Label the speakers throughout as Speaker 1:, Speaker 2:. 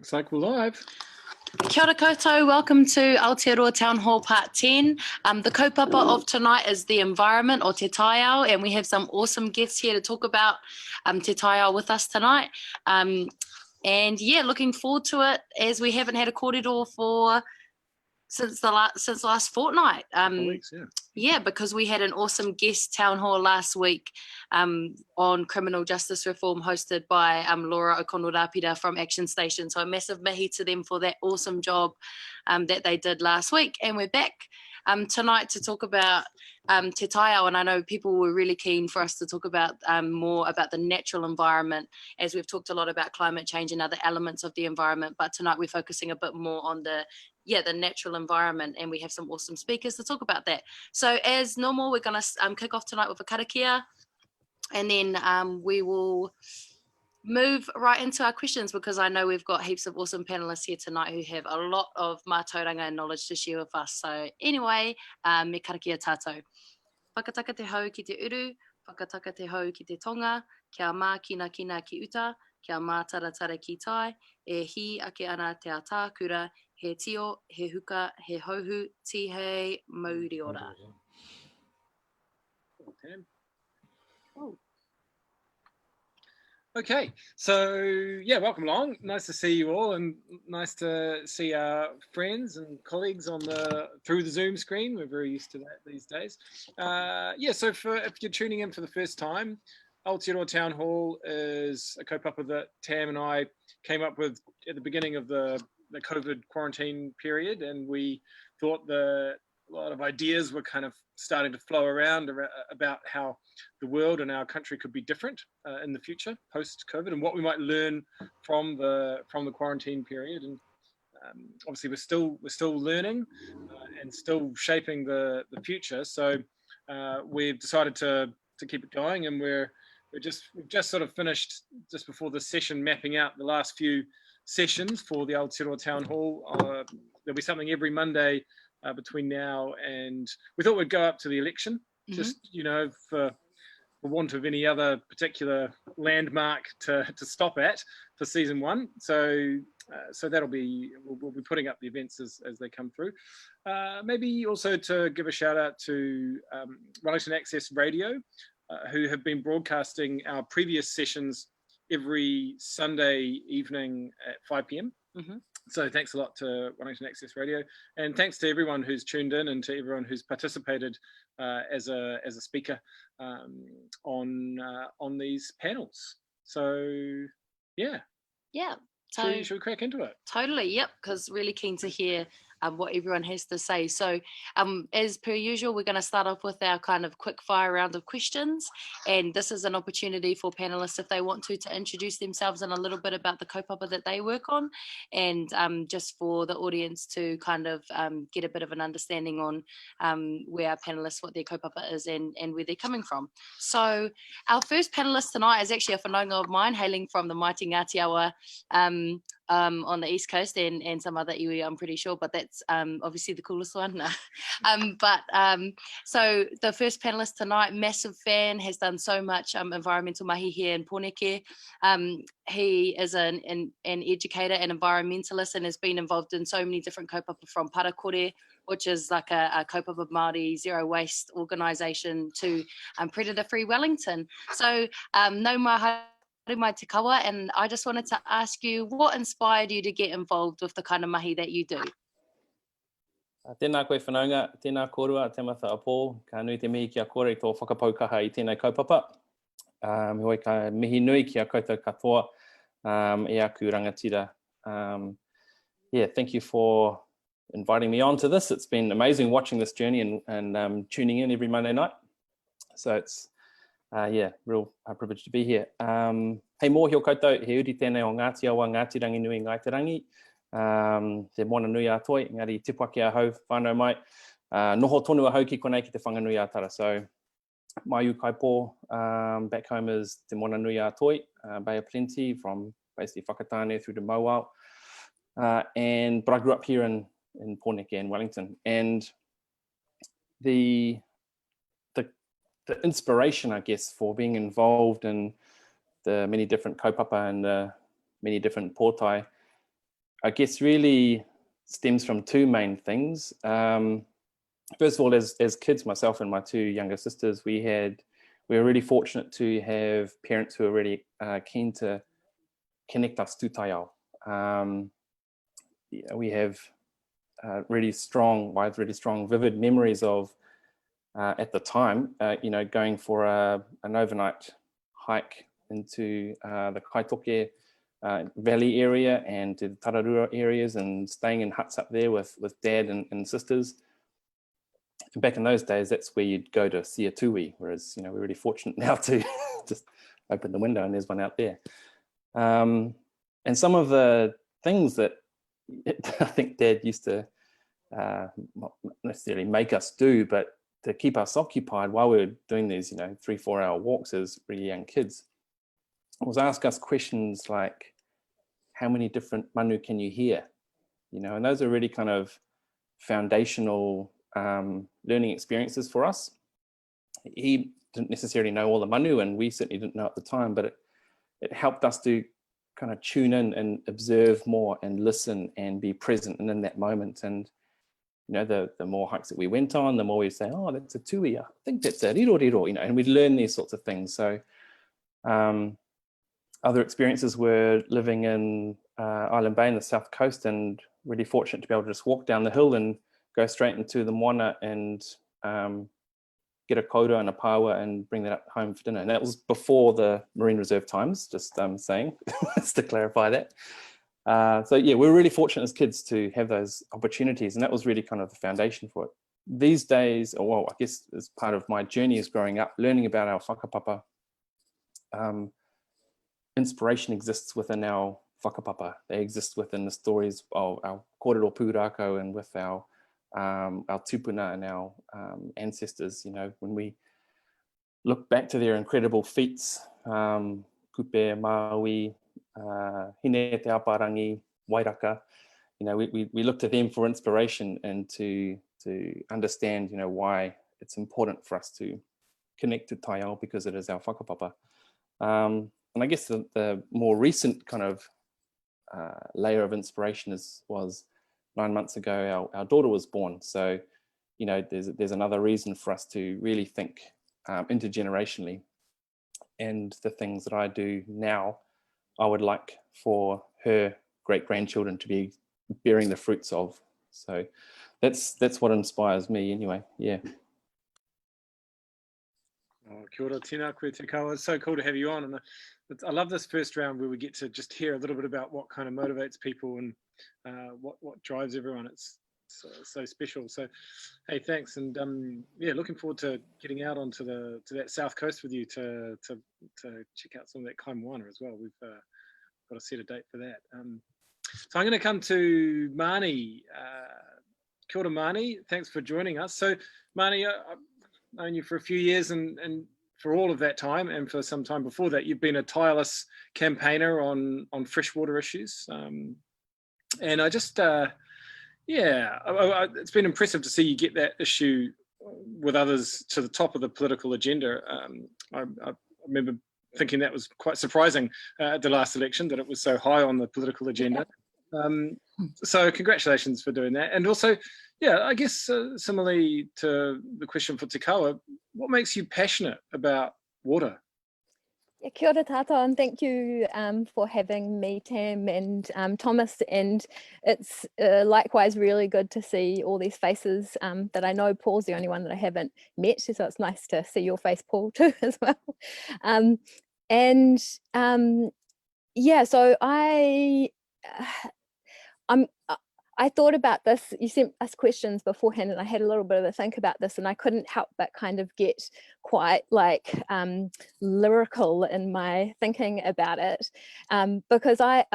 Speaker 1: Looks like we're live.
Speaker 2: Kia ora koutou, welcome to Aotearoa Town Hall Part 10. The kaupapa of tonight is the environment, or te taiao, and we have some awesome guests here to talk about te taiao with us tonight. And yeah, looking forward to it, as we haven't had a kōrero since the last fortnight.
Speaker 1: Weeks, yeah.
Speaker 2: Yeah, because we had an awesome guest town hall last week on criminal justice reform, hosted by Laura O'Connell-Rapira from Action Station. So a massive mihi to them for that awesome job that they did last week. And we're back tonight to talk about te taiao, and I know people were really keen for us to talk about more about the natural environment, as we've talked a lot about climate change and other elements of the environment, but tonight we're focusing a bit more on the natural environment, and we have some awesome speakers to talk about that. So as normal, we're going to kick off tonight with a karakia, and then we will move right into our questions, because I know we've got heaps of awesome panelists here tonight who have a lot of mātauranga and knowledge to share with us. So anyway, me karakia tātou. Whakataka te hau ki te uru, whakataka te hau ki te tonga, kia mā kina ki uta, kia mā taratara ki tai, e hi ake ana te atākura, he tio, he huka, he hauhu, tihei, mauri ora.
Speaker 1: Okay, so yeah, welcome along. Nice to see you all, and nice to see our friends and colleagues through the Zoom screen. We're very used to that these days. Yeah, so if you're tuning in for the first time, Aotearoa Town Hall is a kaupapa that Tam and I came up with at the beginning of the COVID quarantine period, and we thought a lot of ideas were kind of starting to flow around about how the world and our country could be different in the future post-COVID, and what we might learn from the quarantine period. And obviously we're still learning and still shaping the future. So we've decided to keep it going, and we've just sort of finished just before the session mapping out the last few sessions for the Aotearoa Town Hall. There'll be something every Monday between now and, we thought we'd go up to the election, just, for want of any other particular landmark to stop at for season one. So that'll be, we'll be putting up the events as they come through. Maybe also to give a shout out to Wellington Access Radio, who have been broadcasting our previous sessions every Sunday evening at 5 p.m. So thanks a lot to Wellington Access Radio, and thanks to everyone who's tuned in and to everyone who's participated as a speaker on these panels. So yeah. So should we crack into it?
Speaker 2: Totally, yep, because really keen to hear what everyone has to say. So as per usual, we're going to start off with our kind of quick fire round of questions, and this is an opportunity for panelists, if they want to introduce themselves and a little bit about the kaupapa that they work on, and just for the audience to kind of get a bit of an understanding on where our panelists, what their kaupapa is and where they're coming from. So our first panelist tonight is actually a whanaunga of mine, hailing from the mighty Ngāti Awa on the East Coast, and some other iwi, I'm pretty sure, but that's obviously the coolest one. So the first panelist tonight, massive fan, has done so much environmental mahi here in Pōneke. He is an educator and environmentalist, and has been involved in so many different kaupapa, from Parakore, which is like a kaupapa Māori zero waste organisation, to Predator Free Wellington. So no maha mai te kawa, and I just wanted to ask you, what inspired you to get involved with the kind of mahi that you do?
Speaker 3: Tēnā koe whanaunga, tēnā kōrua, Tamatha apō, ka nui te mihi kia kore i tō whakapaukaha i tēnei kaupapa. Me hoi ka mihi nui ki a koutou katoa e aku rangatira. Yeah, thank you for inviting me on to this. It's been amazing watching this journey and tuning in every Monday night. So it's yeah, real privilege to be here. Hei mōhio koutou, he uri tēnei o Ngāti Awa, Ngāti Rangi Nui, Ngaitarangi. Te moana nui a toi, engari te paki a hau, whānau mai. Noho tonu a hau ki konei ki te whanganui a tara. So mai u kaipō, back home is te moana nui a toi, Bay of Plenty, from basically Whakatane through to Mauao. But I grew up here in Pōneke in Wellington. And the inspiration, I guess, for being involved in the many different kaupapa and the many different pōtai I guess really stems from two main things. First of all, as kids, myself and my two younger sisters, we were really fortunate to have parents who were really keen to connect us to taiao. We have really strong, vivid memories of, at the time, going for an overnight hike into the Kaitoke Valley area and to the Tararua areas, and staying in huts up there with dad and sisters. And back in those days, that's where you'd go to see a tui, whereas we're really fortunate now to just open the window and there's one out there. And some of the things that I think Dad used to not necessarily make us do, but to keep us occupied while we were doing these 3-4 hour walks as really young kids, was ask us questions like, how many different manu can you hear? And those are really kind of foundational learning experiences for us. He didn't necessarily know all the manu, and we certainly didn't know at the time, but it helped us to kind of tune in and observe more and listen and be present and in that moment. And the more hikes that we went on, the more we'd say, oh, that's a tui, I think that's a riro, and we'd learn these sorts of things. So other experiences were living in Island Bay in the south coast, and really fortunate to be able to just walk down the hill and go straight into the moana and get a koura and a paua and bring that up home for dinner. And that was before the Marine Reserve times, just saying, just to clarify that. So yeah, we're really fortunate as kids to have those opportunities, and that was really kind of the foundation for it. These days, or well, I guess as part of my journey as growing up, learning about our whakapapa, inspiration exists within our whakapapa. They exist within the stories of our kōrero pūrākau and with our tupuna and our ancestors. When we look back to their incredible feats, kupe, maui, hine te apa-rangi, wairaka, we look to them for inspiration and to understand, why it's important for us to connect to taiao, because it is our whakapapa. And I guess the more recent kind of layer of inspiration was 9 months ago, our daughter was born. So, there's another reason for us to really think intergenerationally. And the things that I do now, I would like for her great-grandchildren to be bearing the fruits of. So that's what inspires me anyway, yeah.
Speaker 1: Oh, kia ora, tēnā koe te kawa. It's so cool to have you on. And I love this first round where we get to just hear a little bit about what kind of motivates people and what drives everyone. It's so special. So, hey, thanks. And yeah, looking forward to getting out onto that south coast with you to check out some of that kaimoana as well. We've got to set a date for that. So I'm going to come to Marnie. Kia ora, Marnie. Thanks for joining us. So, Marnie, I've known you for a few years, and for all of that time, and for some time before that, you've been a tireless campaigner on freshwater issues. And I just, it's been impressive to see you get that issue with others to the top of the political agenda. I remember thinking that was quite surprising at the last election, that it was so high on the political agenda. So congratulations for doing that. And also, yeah, I guess similarly to the question for Te Kawa, what makes you passionate about water?
Speaker 4: Yeah, kia ora tātou, and thank you for having me, Tam and Thomas. And it's likewise really good to see all these faces that I know. Paul's the only one that I haven't met, so it's nice to see your face, Paul, too, as well. Yeah, so I thought about this. You sent us questions beforehand, and I had a little bit of a think about this, and I couldn't help but kind of get quite like lyrical in my thinking about it, because I'm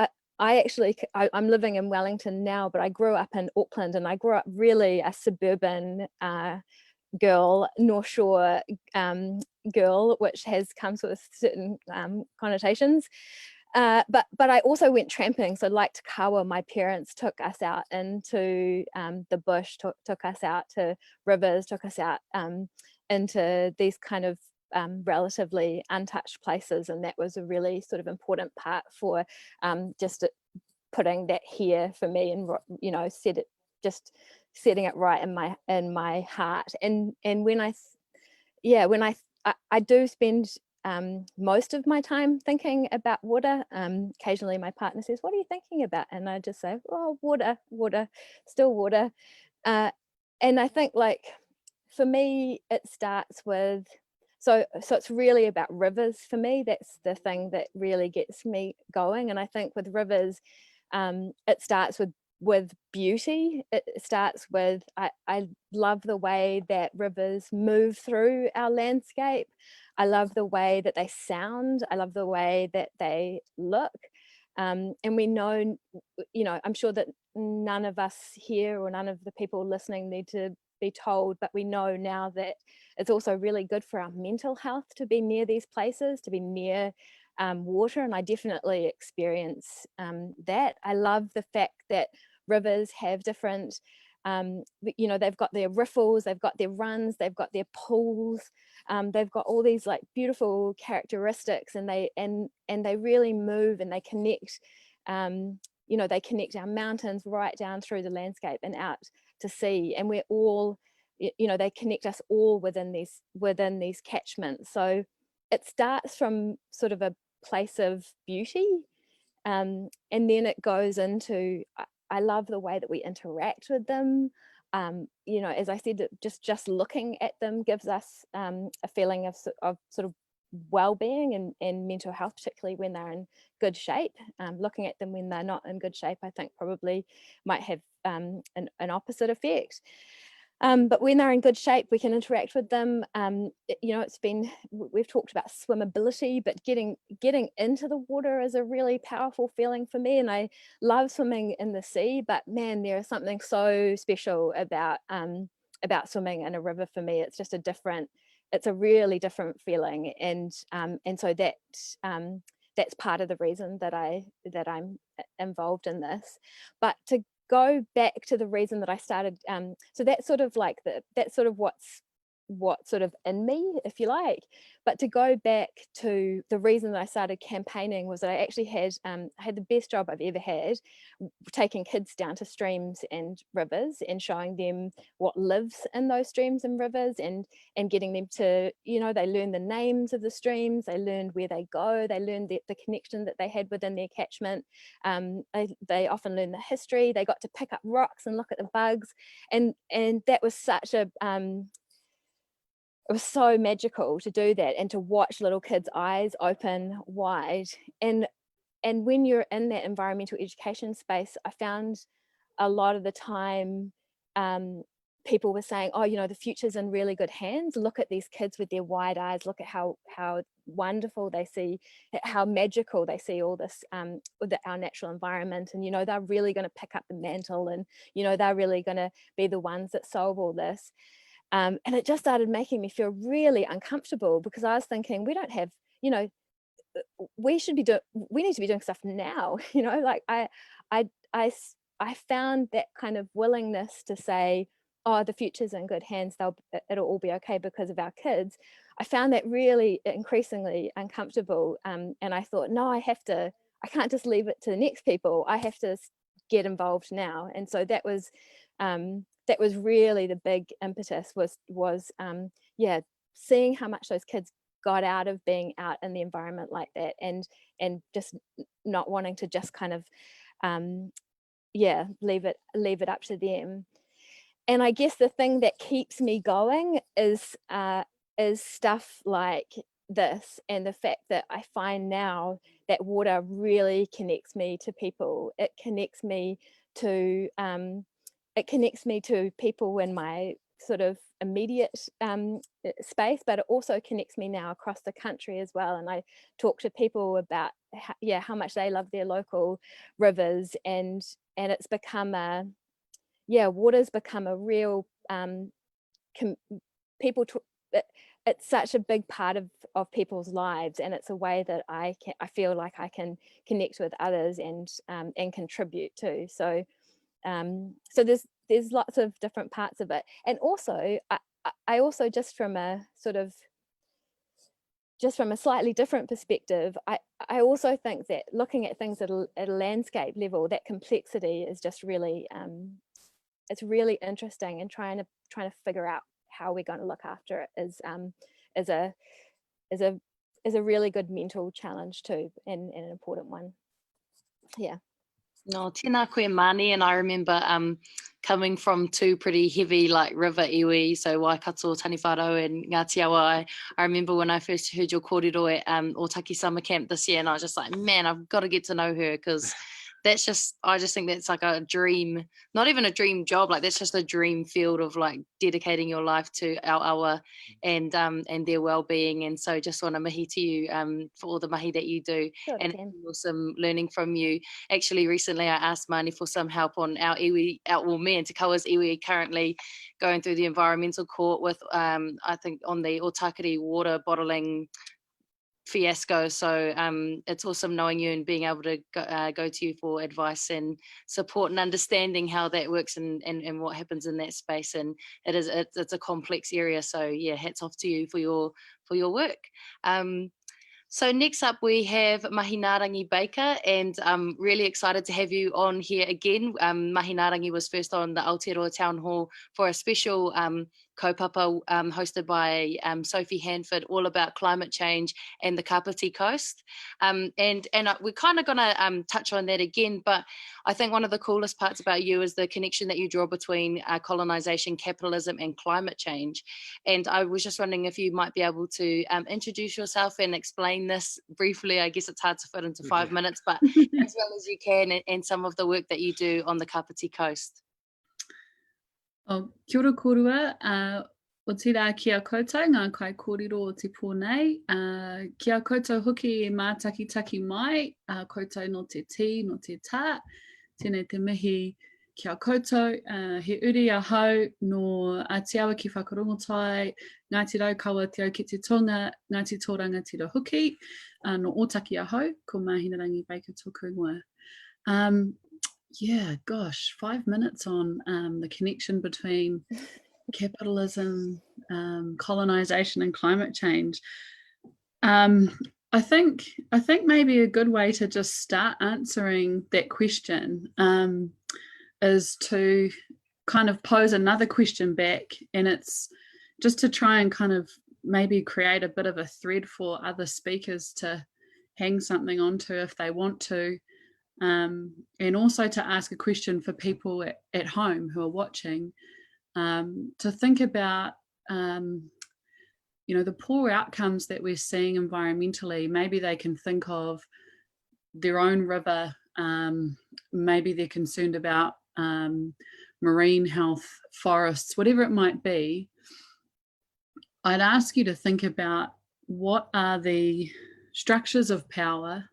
Speaker 4: living in Wellington now, but I grew up in Auckland, and I grew up really a suburban girl, North Shore girl, which comes with certain connotations. But I also went tramping. So like Te Kawa, my parents took us out into the bush, took us out to rivers, took us out into these kind of relatively untouched places. And that was a really sort of important part for just putting that here for me, and you know, just setting it right in my heart. And when I do spend most of my time thinking about water. Occasionally my partner says, "What are you thinking about?" And I just say, "Oh, water, still water." And I think, like, for me, it starts with, so it's really about rivers for me. That's the thing that really gets me going. And I think with rivers, it starts with beauty. It starts with, I love the way that rivers move through our landscape. I love the way that they sound. I love the way that they look. And we know, you know, I'm sure that none of us here or none of the people listening need to be told, but we know now that it's also really good for our mental health to be near these places, to be near water. And I definitely experience that. I love the fact that rivers have different, you know, they've got their riffles, they've got their runs, they've got their pools, they've got all these like beautiful characteristics, and they really move, and they connect, you know, they connect our mountains right down through the landscape and out to sea. And we're all, you know, they connect us all within these catchments. So it starts from sort of a place of beauty, and then it goes into, I love the way that we interact with them. You know, as I said, just looking at them gives us a feeling of sort of well-being and mental health, particularly when they're in good shape. Looking at them when they're not in good shape, I think probably might have an opposite effect. But when they're in good shape, we can interact with them. You know, we've talked about swimmability, but getting into the water is a really powerful feeling for me. And I love swimming in the sea, but man, there is something so special about swimming in a river for me. It's just it's a really different feeling. And so that's part of the reason that I'm involved in this. But to go back to the reason that I started, so that's sort of like that's sort of what's sort of in me, if you like. But to go back to the reason that I started campaigning was that I actually had the best job I've ever had, taking kids down to streams and rivers and showing them what lives in those streams and rivers, and getting them to, you know, they learn the names of the streams, they learned where they go, they learned the connection that they had within their catchment. They often learn the history, they got to pick up rocks and look at the bugs, and that was such a it was so magical to do that, and to watch little kids' eyes open wide. And when you're in that environmental education space, I found a lot of the time people were saying, "Oh, you know, the future's in really good hands. Look at these kids with their wide eyes. Look at how wonderful they see, how magical they see all this with our natural environment. And, you know, they're really going to pick up the mantle, and, you know, they're really going to be the ones that solve all this." And it just started making me feel really uncomfortable, because I was thinking, we don't have, you know, we need to be doing stuff now. You know, like I found that kind of willingness to say, "Oh, the future's in good hands, it'll all be okay because of our kids." I found that really increasingly uncomfortable, and I thought, no, I can't just leave it to the next people. I have to get involved now. And so that was really the big impetus, was seeing how much those kids got out of being out in the environment like that, and just not wanting to just kind of leave it up to them. And I guess the thing that keeps me going is stuff like this, and the fact that I find now that water really connects me to people. It connects me to people in my sort of immediate space, but it also connects me now across the country as well. And I talk to people about how much they love their local rivers, and it's become water's become a real it's such a big part of people's lives, and it's a way that I feel like I can connect with others and contribute to. So there's lots of different parts of it. And also I also, just from a sort of just from a slightly different perspective, I also think that looking at things at a landscape level, that complexity is just really, it's really interesting, and trying to figure out how we're going to look after it is a really good mental challenge too, and an important one. Yeah.
Speaker 2: No, tēnā koe Marnie, and I remember coming from two pretty heavy like river iwi, so Waikato, Taniwharo and Ngāti I remember when I first heard your kōrero at Otaki Summer Camp this year, and I was just like, man, I've got to get to know her, because that's just, I just think that's like a dream, not even a dream job, like that's just a dream field of like dedicating your life to our awa and their well-being. And so just want to mihi to you for all the mahi that you do.
Speaker 4: Sure,
Speaker 2: and awesome learning from you. Actually, recently I asked Marnie for some help on our iwi, me and Te Kawa's iwi currently going through the environmental court with, I think on the Otakere water bottling fiasco. So it's awesome knowing you and being able to go to you for advice and support and understanding how that works and what happens in that space. And it's a complex area. So yeah, hats off to you for your work. So next up we have Mahina-a-rangi Baker, and I'm really excited to have you on here again. Mahina-a-rangi was first on the Aotearoa Town Hall for a special kaupapa hosted by Sophie Hanford, all about climate change and the Kapiti Coast. And we're kind of going to touch on that again, but I think one of the coolest parts about you is the connection that you draw between colonisation, capitalism and climate change. And I was just wondering if you might be able to introduce yourself and explain this briefly. I guess it's hard to fit into 5 minutes, but as well as you can, and some of the work that you do on the Kapiti Coast.
Speaker 5: O kia ora korua, o te rā kia koutou, ngā kai kōrero o te pōnei. Kia koutou hoki e mātakitaki mai, koutou no te tī, no te tā, tēnei te mihi kia koutou, he uri a hau no Aotearoa ki whakarongotai, Ngāti Raukawa te au ki te tonga, Ngāti Tōranga te Hoki, no Otaki a hau, ko Mahina-a-rangi Baker tōku ingoa. Yeah, gosh, 5 minutes on the connection between capitalism, colonisation and climate change. I think maybe a good way to just start answering that question is to kind of pose another question back, and it's just to try and kind of maybe create a bit of a thread for other speakers to hang something onto if they want to. And also to ask a question for people at home who are watching, to think about, the poor outcomes that we're seeing environmentally. Maybe they can think of their own river, maybe they're concerned about marine health, forests, whatever it might be. I'd ask you to think about what are the structures of power,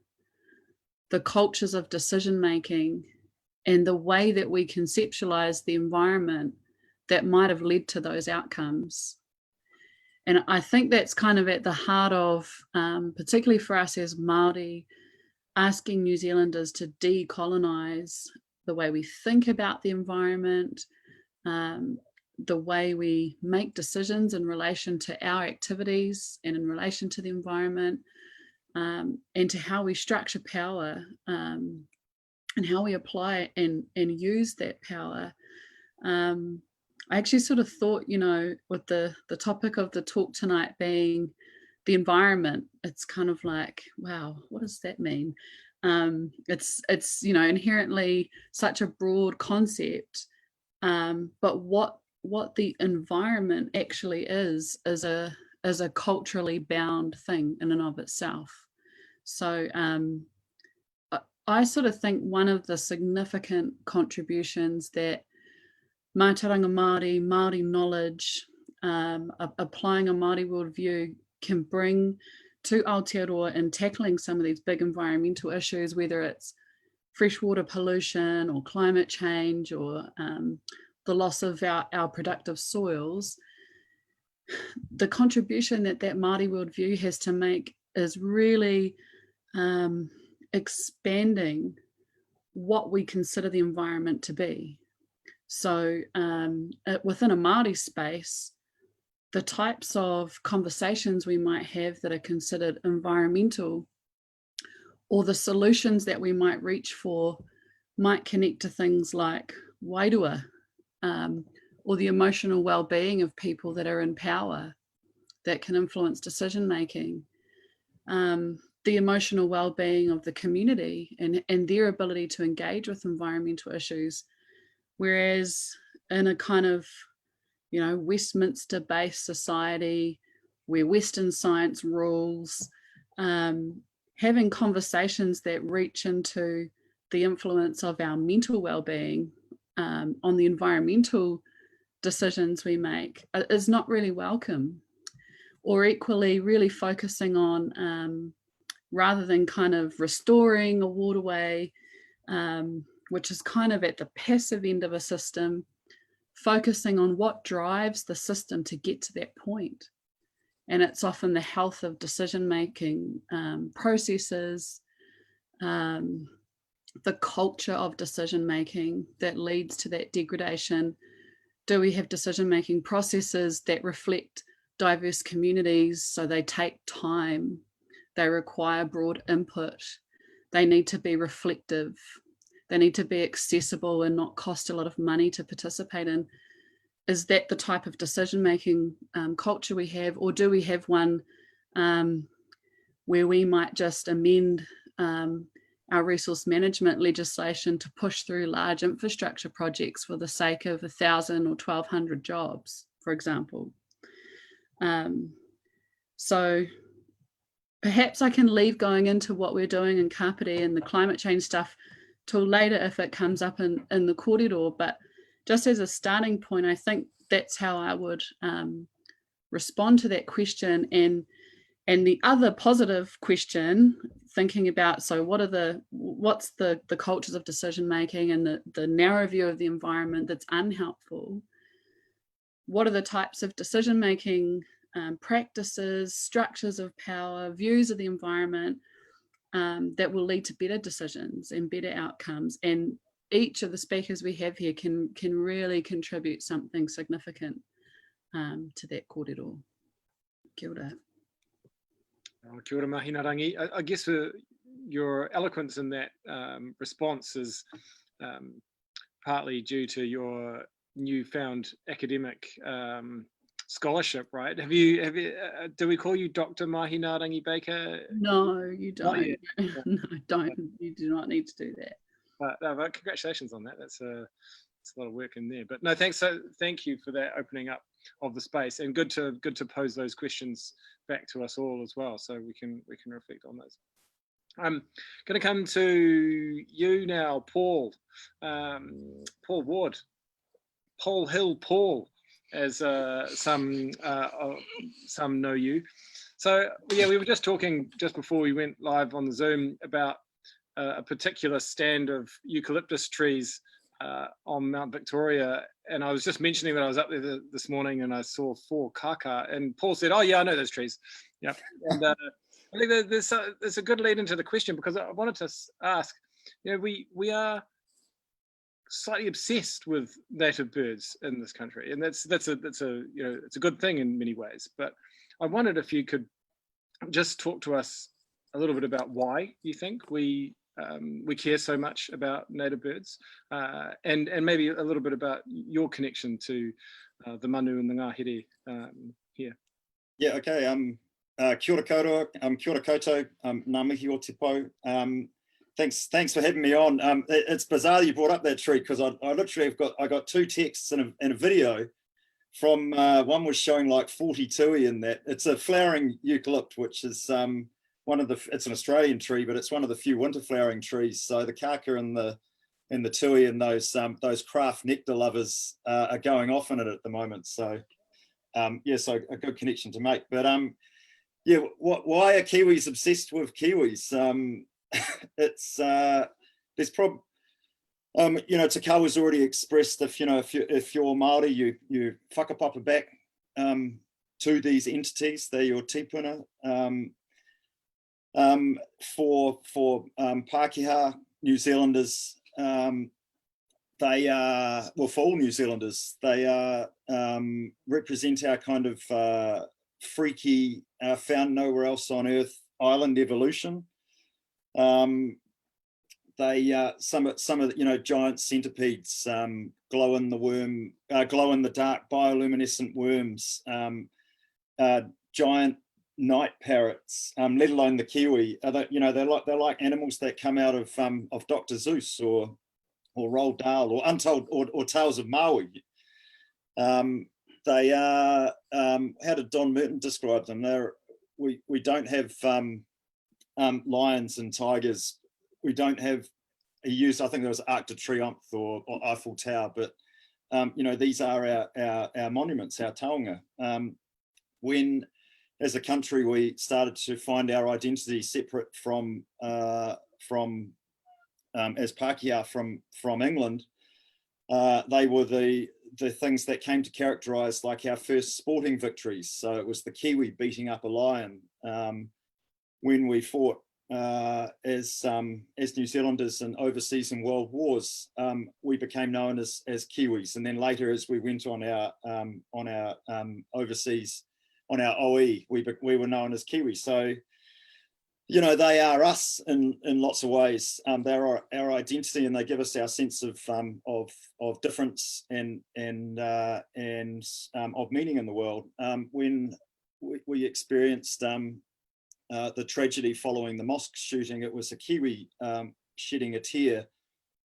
Speaker 5: the cultures of decision making, and the way that we conceptualize the environment that might have led to those outcomes. And I think that's kind of at the heart of, particularly for us as Māori, asking New Zealanders to decolonize the way we think about the environment, the way we make decisions in relation to our activities and in relation to the environment, and to how we structure power, and how we apply and use that power. I actually sort of thought, with the topic of the talk tonight being the environment, it's kind of like, wow, what does that mean? It's inherently such a broad concept, but what the environment actually is a culturally bound thing in and of itself. So I sort of think one of the significant contributions that Mātauranga Māori knowledge, applying a Māori worldview can bring to Aotearoa in tackling some of these big environmental issues, whether it's freshwater pollution or climate change or the loss of our productive soils. The contribution that Māori worldview has to make is really expanding what we consider the environment to be. So within a Māori space, the types of conversations we might have that are considered environmental, or the solutions that we might reach for, might connect to things like wairua, or the emotional well-being of people that are in power that can influence decision making, the emotional well-being of the community and their ability to engage with environmental issues. Whereas in a kind of, Westminster-based society where Western science rules, having conversations that reach into the influence of our mental well-being on the environmental decisions we make is not really welcome. Or equally, really focusing on, rather than kind of restoring a waterway, which is kind of at the passive end of a system, focusing on what drives the system to get to that point. And it's often the health of decision-making processes, the culture of decision-making that leads to that degradation. Do we have decision-making processes that reflect diverse communities? So they take time, they require broad input, they need to be reflective, they need to be accessible and not cost a lot of money to participate in. Is that the type of decision-making culture we have, or do we have one where we might just amend our resource management legislation to push through large infrastructure projects for the sake of 1,000 or 1,200 jobs, for example? So perhaps I can leave going into what we're doing in Kapiti and the climate change stuff till later if it comes up in the kōrero, but just as a starting point, I think that's how I would respond to that question. And the other positive question, thinking about, so what's the cultures of decision making and the narrow view of the environment that's unhelpful? What are the types of decision making practices, structures of power, views of the environment that will lead to better decisions and better outcomes? And each of the speakers we have here can really contribute something significant to that kōrero. Kia ora.
Speaker 1: Kia ora, Mahina-a-rangi. I guess your eloquence in that response is partly due to your newfound academic scholarship, right? Have you? Do we call you Dr. Mahina-a-rangi Baker?
Speaker 5: No, you don't. No, don't. You do not need to do that.
Speaker 1: But congratulations on that. That's a lot of work in there. But no, thanks. So thank you for that opening up of the space, and good to pose those questions back to us all as well, so we can reflect on those. I'm going to come to you now, Paul. Paul Ward, Paul Hill, Paul, as some know you. So yeah, we were just talking just before we went live on the Zoom about a particular stand of eucalyptus trees on Mount Victoria, and I was just mentioning that I was up there this morning and I saw 4 kaka, and Paul said, "Oh yeah, I know those trees." Yeah, and I think there's a good lead into the question, because I wanted to ask, we are slightly obsessed with native birds in this country, and that's a it's a good thing in many ways. But I wondered if you could just talk to us a little bit about why you think we care so much about native birds, and maybe a little bit about your connection to the manu and the ngahere here.
Speaker 6: Yeah, okay. Kia ora koutou, kia ora koutou, ngā mihi o te pou. Thanks for having me on. It's bizarre you brought up that tree, because I literally have got 2 texts and a video from one was showing like 40 tui in that. It's a flowering eucalypt, which is it's an Australian tree, but it's one of the few winter flowering trees. So the kaka and the tui and those craft nectar lovers are going off in it at the moment. So yeah, so a good connection to make. But yeah, why are Kiwis obsessed with Kiwis? It's there's probably Te Kawa's already expressed, if you're Māori, you whakapapa back to these entities. They're your tipuna. For Pākehā New Zealanders, the they are, well, for all New Zealanders, they represent our kind of freaky, found nowhere else on Earth island evolution. They some of the giant centipedes, glow in the dark bioluminescent worms, giant night parrots, let alone the kiwi. They're like animals that come out of Dr. Seuss or Roald Dahl or Untold or Tales of Maui. They are, how did Don Merton describe them? We don't have lions and tigers. We don't have, he used, I think there was Arc de Triomphe or Eiffel Tower, but these are our monuments, our taonga. When, as a country, we started to find our identity separate from as Pākehā from England, they were the things that came to characterise like our first sporting victories. So it was the Kiwi beating up a lion. When we fought as New Zealanders in overseas and world wars, we became known as Kiwis, and then later, as we went on our overseas, on our OE, we were known as Kiwi. So they are us in lots of ways. They're our identity, and they give us our sense of difference and of meaning in the world. When we experienced the tragedy following the mosque shooting, it was a Kiwi shedding a tear.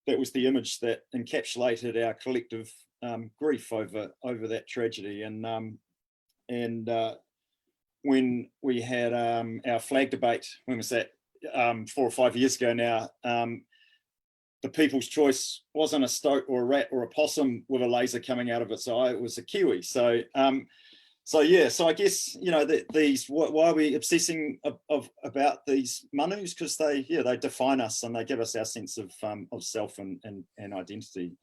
Speaker 6: That was the image that encapsulated our collective grief over that tragedy. And when we had our flag debate, when was that, 4 or 5 years ago now, the People's Choice wasn't a stoat or a rat or a possum with a laser coming out of its eye, it was a Kiwi. So I guess, why are we obsessing about these manus? Because they define us and they give us our sense of self and identity.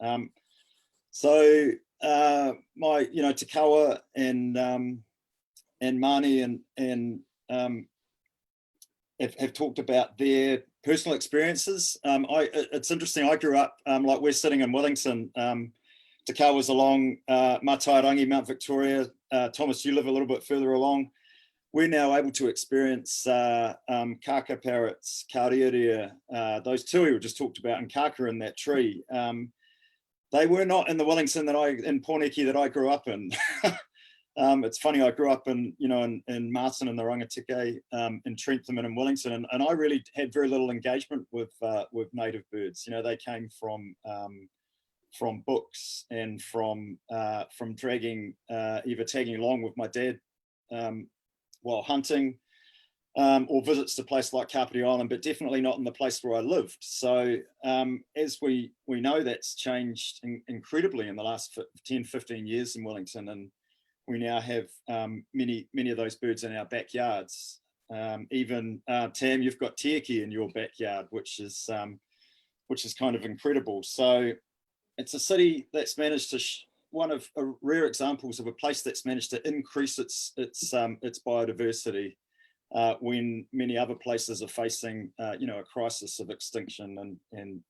Speaker 6: So my, Te Kawa and Marnie and have talked about their personal experiences. It's interesting, I grew up, like we're sitting in Wellington, Te Kawa's along Mahina-a-rangi, Mount Victoria. Thomas, you live a little bit further along. We're now able to experience kaka parrots, kauriarea, those tui we just talked about, and kaka in that tree. They were not in the Wellington in Pōneke that I grew up in. It's funny, I grew up in Martin and the Rangatike, in Trentham and in Wellington, and I really had very little engagement with native birds. They came from books and from dragging, either tagging along with my dad while hunting, or visits to places like Kapiti Island, but definitely not in the place where I lived. So as we know, that's changed incredibly in the last 10, 15 years in Wellington, and we now have many of those birds in our backyards. Even Tam, you've got tiaki in your backyard, which is kind of incredible. So it's a city that's managed to one of rare examples of a place that's managed to increase its biodiversity when many other places are facing a crisis of extinction and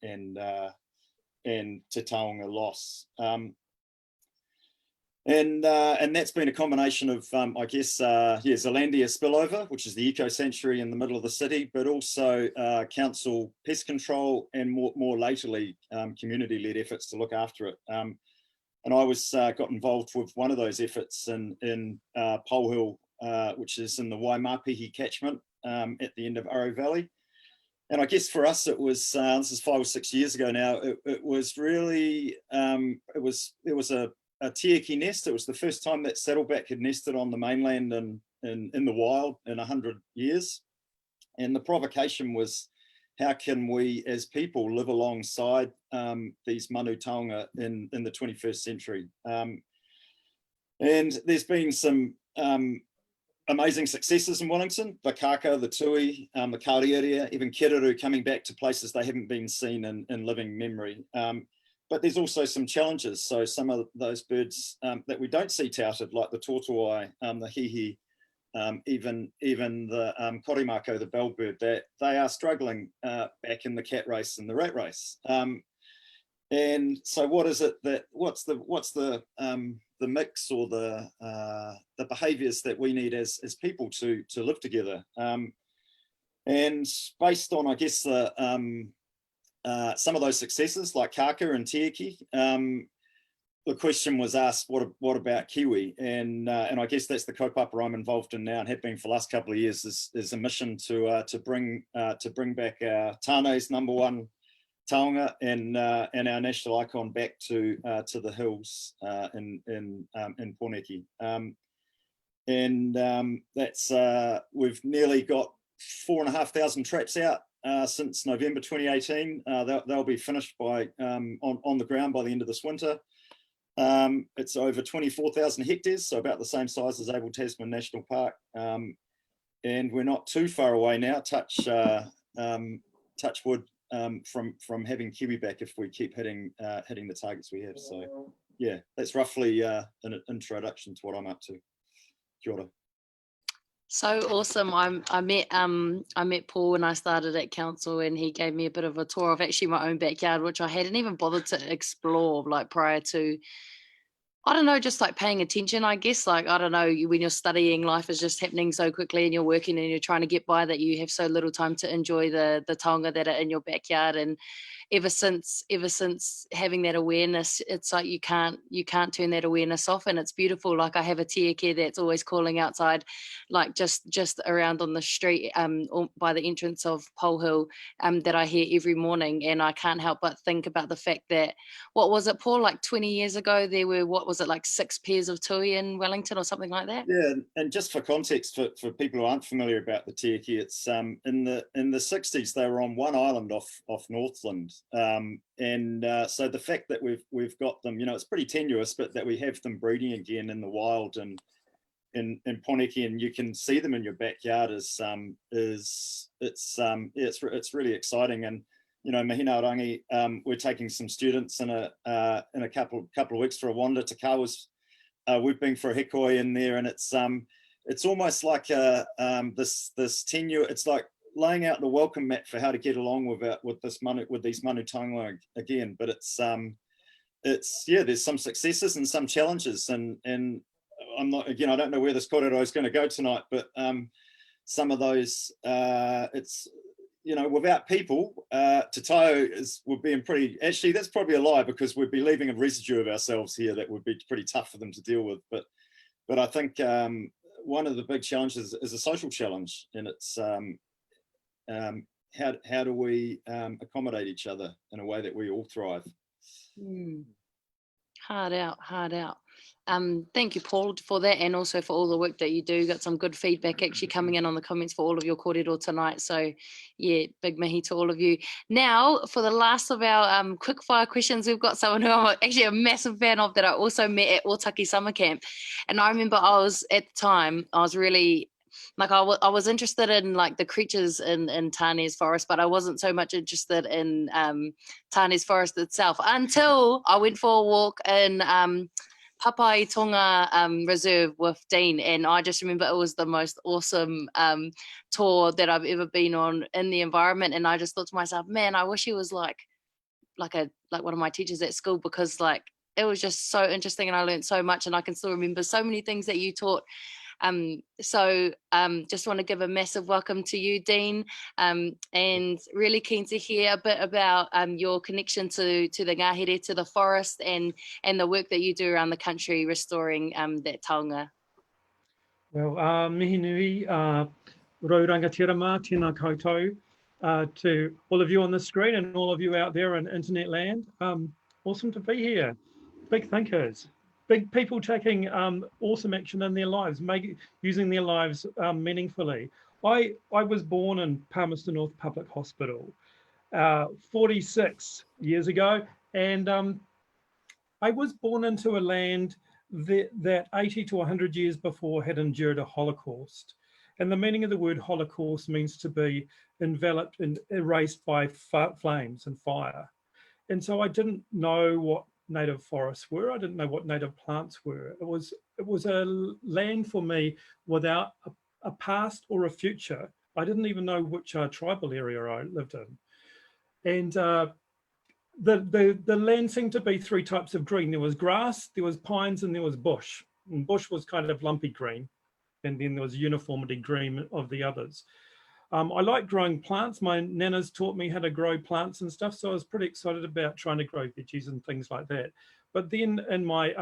Speaker 6: te taonga loss. And that's been a combination of, I guess, Zealandia spillover, which is the eco sanctuary in the middle of the city, but also council pest control and more lately community-led efforts to look after it. And I got involved with one of those efforts in Polhill, which is in the Waimapihi catchment at the end of Aro Valley. And I guess for us, it was, this is 5 or 6 years ago now, it was really, it was a tiaki nest. It was the first time that saddleback had nested on the mainland and in the wild in 100 years. And the provocation was, how can we as people live alongside these manu taonga in the 21st century? And there's been some amazing successes in Wellington, the kaka, the tui, the kauriarea, even kiraru coming back to places they haven't been seen in living memory. But there's also some challenges. So some of those birds that we don't see touted, like the tōtuai, the hihi, even the korimako, the bellbird, they are struggling back in the cat race and the rat race. And so what is it that, what's the mix or the behaviors that we need as people to live together? And based on, I guess, some of those successes like Kaka and Tieki, the question was asked, what about Kiwi? And I guess that's the kaupapa I'm involved in now and have been for the last couple of years, is a mission to bring back our Tāne's #1 taonga and our national icon back to the hills in Poneki. That's we've nearly got 4,500 traps out since November 2018. They'll be finished by on the ground by the end of this winter. It's over 24,000 hectares, so about the same size as Abel Tasman National Park. And we're not too far away now, touch wood, from having Kiwi back if we keep hitting the targets we have. So yeah, that's roughly an introduction to what I'm up to. Kia ora.
Speaker 2: So awesome. I met Paul when I started at council, and he gave me a bit of a tour of actually my own backyard, which I hadn't even bothered to explore like prior to, I don't know, just like paying attention, I guess. Like, I don't know, when you're studying, life is just happening so quickly and you're working and you're trying to get by that you have so little time to enjoy the taonga that are in your backyard. And ever since having that awareness, it's like you can't turn that awareness off, and it's beautiful. Like, I have a tieke that's always calling outside, like just around on the street by the entrance of Pole Hill, that I hear every morning. And I can't help but think about the fact that, what was it, Paul, like 20 years ago there were, what was it, like 6 pairs of tui in Wellington or something like that?
Speaker 6: Yeah, and just for context, for people who aren't familiar about the tieke, it's in the 60s they were on one island off Northland. So the fact that we've got them, you know, it's pretty tenuous, but that we have them breeding again in the wild and in Poneki, and you can see them in your backyard it's really exciting. And you know, Mahina-a-rangi, we're taking some students in a couple of weeks for a wander to Kawa's. We've been for a hikoi in there, and it's almost like this tenure. It's like laying out the welcome mat for how to get along with these manutanga again. But it's yeah, there's some successes and some challenges, and I'm not, again, I don't know where this kōrero is going to go tonight, but some of those, it's, you know, without people, taiao would be in pretty, actually that's probably a lie, because we'd be leaving a residue of ourselves here that would be pretty tough for them to deal with. But I think one of the big challenges is a social challenge, and it's how do we accommodate each other in a way that we all thrive.
Speaker 2: Hard out. Thank you, Paul, for that, and also for all the work that you do. Got some good feedback actually coming in on the comments for all of your kōrero tonight. So yeah, big mihi to all of you. Now, for the last of our quick fire questions, we've got someone who I'm actually a massive fan of that I also met at Otaki Summer Camp. And I remember I was really, like, I was interested in like the creatures in Tane's forest, but I wasn't so much interested in Tane's forest itself until I went for a walk in Papai Reserve with Dean, and I just remember it was the most awesome tour that I've ever been on in the environment. And I just thought to myself, man, I wish he was like one of my teachers at school, because like it was just so interesting and I learned so much, and I can still remember so many things that you taught. Just want to give a massive welcome to you, Dean, and really keen to hear a bit about your connection to the ngahere, to the forest, and the work that you do around the country restoring that taonga.
Speaker 7: Well, mihi nui, rauranga tirama, tēnā koutou, to all of you on the screen and all of you out there in internet land. Awesome to be here. Big thinkers. Big people taking awesome action in their lives, using their lives meaningfully. I was born in Palmerston North Public Hospital 46 years ago, and I was born into a land that 80 to 100 years before had endured a Holocaust. And the meaning of the word Holocaust means to be enveloped and erased by flames and fire. And so I didn't know what native forests were. I didn't know what native plants were. It was a land for me without a past or a future. I didn't even know which tribal area I lived in. And the land seemed to be three types of green. There was grass, there was pines, and there was bush. And bush was kind of lumpy green, and then there was uniformity green of the others. I like growing plants. My nanas taught me how to grow plants and stuff, so I was pretty excited about trying to grow veggies and things like that. But then in my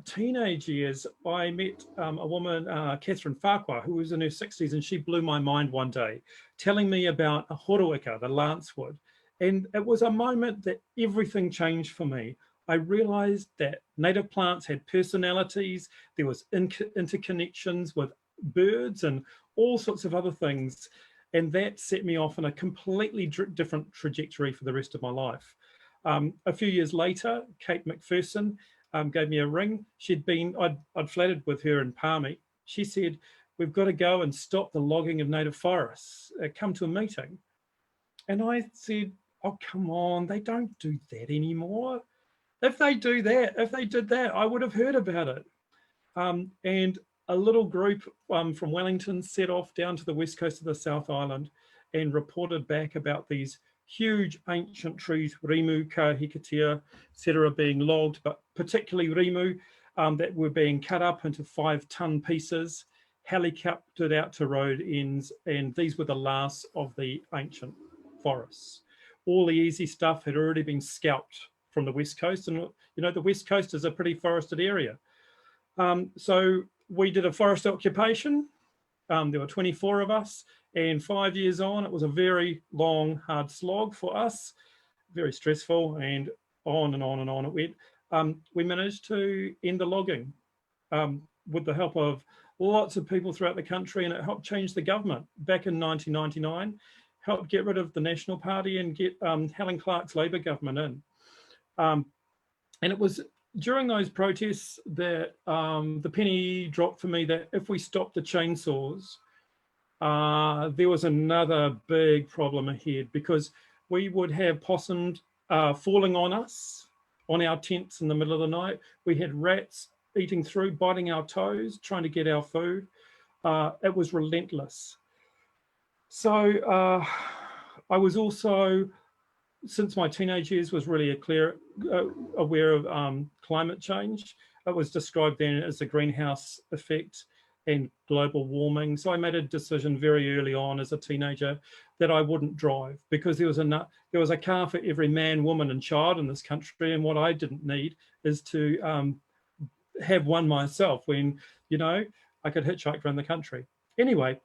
Speaker 7: teenage years, I met a woman, Catherine Farquhar, who was in her 60s, and she blew my mind one day, telling me about a horoika, the lancewood. And it was a moment that everything changed for me. I realized that native plants had personalities, there was interconnections with birds and all sorts of other things. And that set me off on a completely different trajectory for the rest of my life. A few years later, Kate McPherson gave me a ring. I'd flattered with her in Palmy. She said, "We've got to go and stop the logging of native forests. Come to a meeting." And I said, "Oh, come on, they don't do that anymore. If they did that, I would have heard about it." And a little group from Wellington set off down to the west coast of the South Island and reported back about these huge ancient trees, rimu, kahikatea, etc., being logged, but particularly rimu, that were being cut up into 5-ton pieces, helicoptered out to road ends, and these were the last of the ancient forests. All the easy stuff had already been scalped from the west coast, and you know the west coast is a pretty forested area. So we did a forest occupation. There were 24 of us, and 5 years on, it was a very long, hard slog for us, very stressful, and on and on and on it went. We managed to end the logging with the help of lots of people throughout the country, and it helped change the government back in 1999, helped get rid of the National Party and get Helen Clark's Labour government in. And it was during those protests that the penny dropped for me that if we stopped the chainsaws, there was another big problem ahead, because we would have possums falling on us, on our tents in the middle of the night. We had rats eating through, biting our toes, trying to get our food. It was relentless. So I was also, since my teenage years, was really aware of climate change. It was described then as the greenhouse effect and global warming. So I made a decision very early on as a teenager that I wouldn't drive, because there was a car for every man, woman and child in this country, and what I didn't need is to have one myself when, you know, I could hitchhike around the country. Anyway,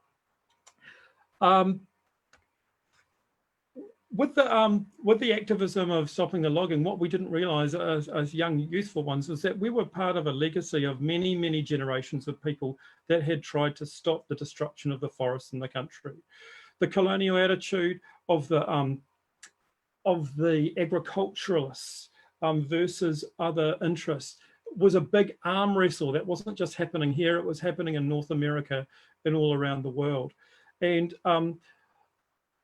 Speaker 7: with the activism of stopping the logging, what we didn't realise as young, youthful ones was that we were part of a legacy of many, many generations of people that had tried to stop the destruction of the forests in the country. The colonial attitude of the agriculturalists versus other interests was a big arm wrestle that wasn't just happening here, it was happening in North America and all around the world. And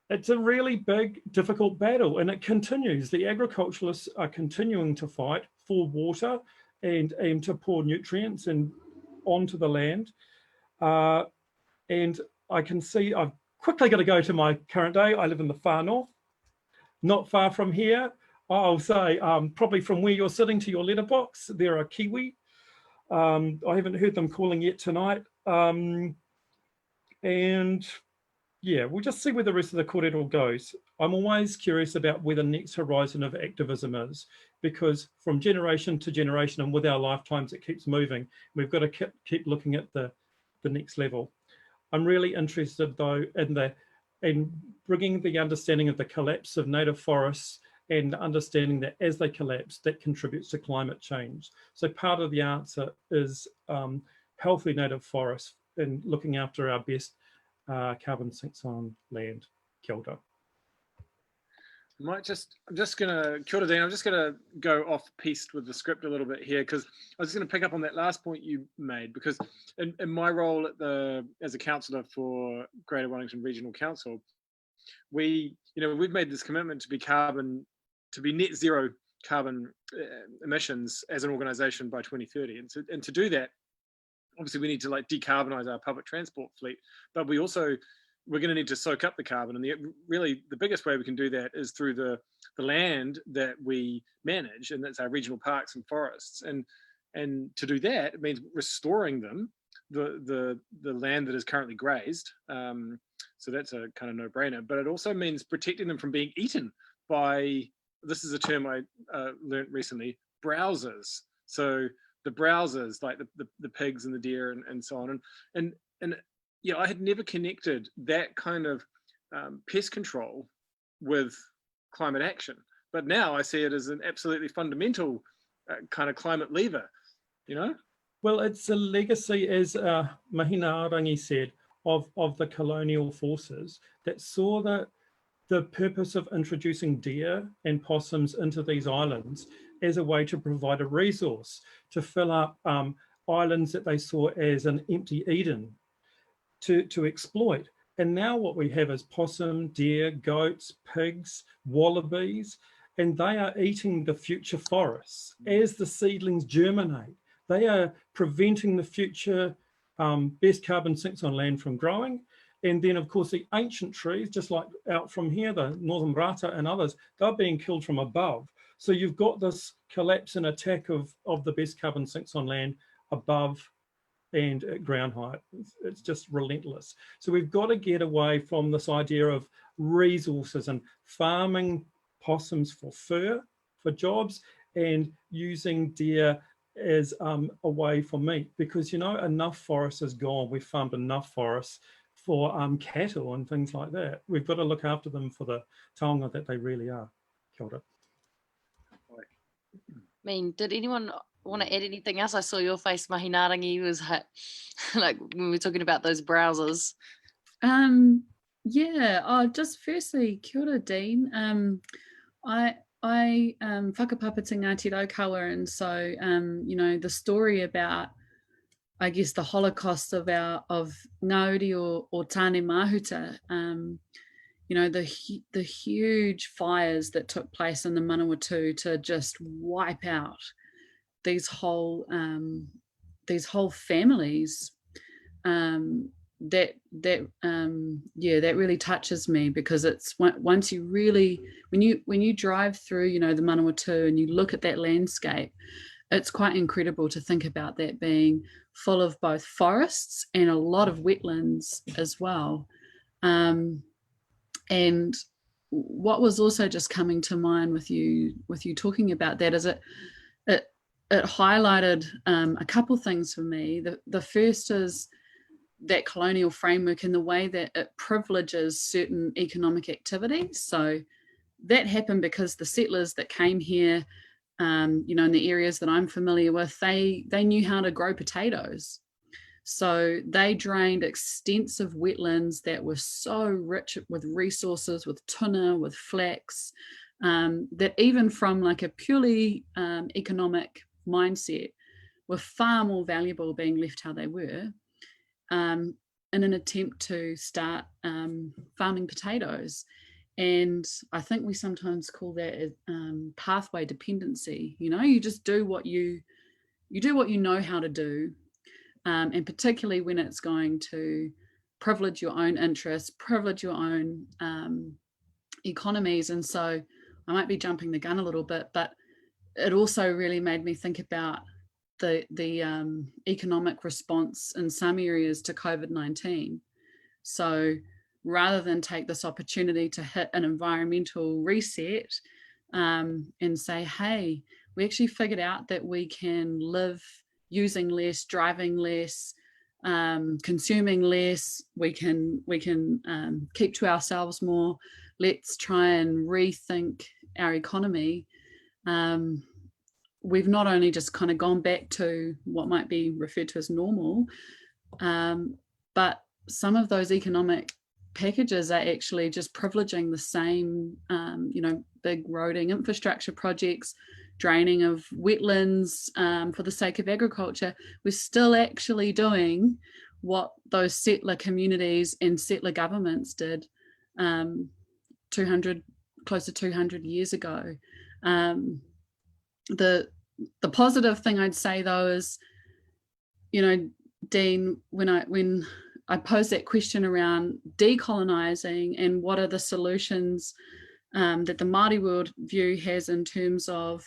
Speaker 7: it's a really big, difficult battle, and it continues. The agriculturalists are continuing to fight for water and to pour nutrients and onto the land. And I can see, I've quickly got to go to my current day. I live in the far north, not far from here. I'll say probably from where you're sitting to your letterbox, there are Kiwi. I haven't heard them calling yet tonight. And yeah, we'll just see where the rest of the kōrero goes. I'm always curious about where the next horizon of activism is, because from generation to generation and with our lifetimes, it keeps moving. We've got to keep looking at the next level. I'm really interested though in bringing the understanding of the collapse of native forests and understanding that as they collapse, that contributes to climate change. So part of the answer is healthy native forests and looking after our best carbon sinks on land. Kia ora.
Speaker 1: I'm just gonna go off piste with the script a little bit here, because I was just gonna pick up on that last point you made, because in my role as a councillor for Greater Wellington Regional Council, we've made this commitment to be net zero carbon emissions as an organisation by 2030, and to do that, obviously we need to decarbonise our public transport fleet, but we also we're going to need to soak up the carbon. And really the biggest way we can do that is through the land that we manage, and that's our regional parks and forests. And to do that, it means restoring them, the land that is currently grazed. So that's a kind of no-brainer. But it also means protecting them from being eaten by, this is a term I learned recently, browsers. So the browsers, like the pigs and the deer and so on. And yeah, I had never connected that kind of pest control with climate action. But now I see it as an absolutely fundamental kind of climate lever, you know?
Speaker 7: Well, it's a legacy, as Mahina-a-rangi said, of the colonial forces that saw the purpose of introducing deer and possums into these islands as a way to provide a resource to fill up islands that they saw as an empty Eden to exploit. And now what we have is possum, deer, goats, pigs, wallabies, and they are eating the future forests as the seedlings germinate. They are preventing the future best carbon sinks on land from growing. And then, of course, the ancient trees, just like out from here, the northern rata and others, they're being killed from above. So you've got this collapse and attack of the best carbon sinks on land above and at ground height. It's just relentless. So we've got to get away from this idea of resources and farming possums for fur, for jobs, and using deer as a way for meat, because, you know, enough forest is gone. We've farmed enough forests for cattle and things like that. We've got to look after them for the taonga that they really are. Kia ora.
Speaker 2: I mean, did anyone want to add anything else? I saw your face, Mahina-a-rangi, was like when we were talking about those browsers.
Speaker 5: Yeah, just firstly, kia ora, Dean. I whakapapa Ngāti Raukawa, and so you know, the story about, I guess, the Holocaust of Ngāuri or Tāne Mahuta, you know, the huge fires that took place in the Manawatu to just wipe out these whole families. That really touches me, because it's once you really, when you drive through, you know, the Manawatu and you look at that landscape, it's quite incredible to think about that being full of both forests and a lot of wetlands as well. And what was also just coming to mind with you talking about that is it highlighted a couple things for me. The first is that colonial framework and the way that it privileges certain economic activities. So that happened because the settlers that came here, you know, in the areas that I'm familiar with, they knew how to grow potatoes. So they drained extensive wetlands that were so rich with resources, with tuna, with flax, that even from like a purely economic mindset, were far more valuable being left how they were, in an attempt to start farming potatoes. And I think we sometimes call that pathway dependency. You know, you just do what you know how to do, and particularly when it's going to privilege your own interests, privilege your own economies. And so I might be jumping the gun a little bit, but it also really made me think about the economic response in some areas to COVID-19. So rather than take this opportunity to hit an environmental reset and say, hey, we actually figured out that we can live using less, driving less, consuming less, we can keep to ourselves more, let's try and rethink our economy. We've not only just kind of gone back to what might be referred to as normal, but some of those economic packages are actually just privileging the same, you know, big roading infrastructure projects, draining of wetlands for the sake of agriculture. We're still actually doing what those settler communities and settler governments did close to 200 years ago. The positive thing I'd say though is, you know, Dean, when I posed that question around decolonizing and what are the solutions that the Māori worldview has in terms of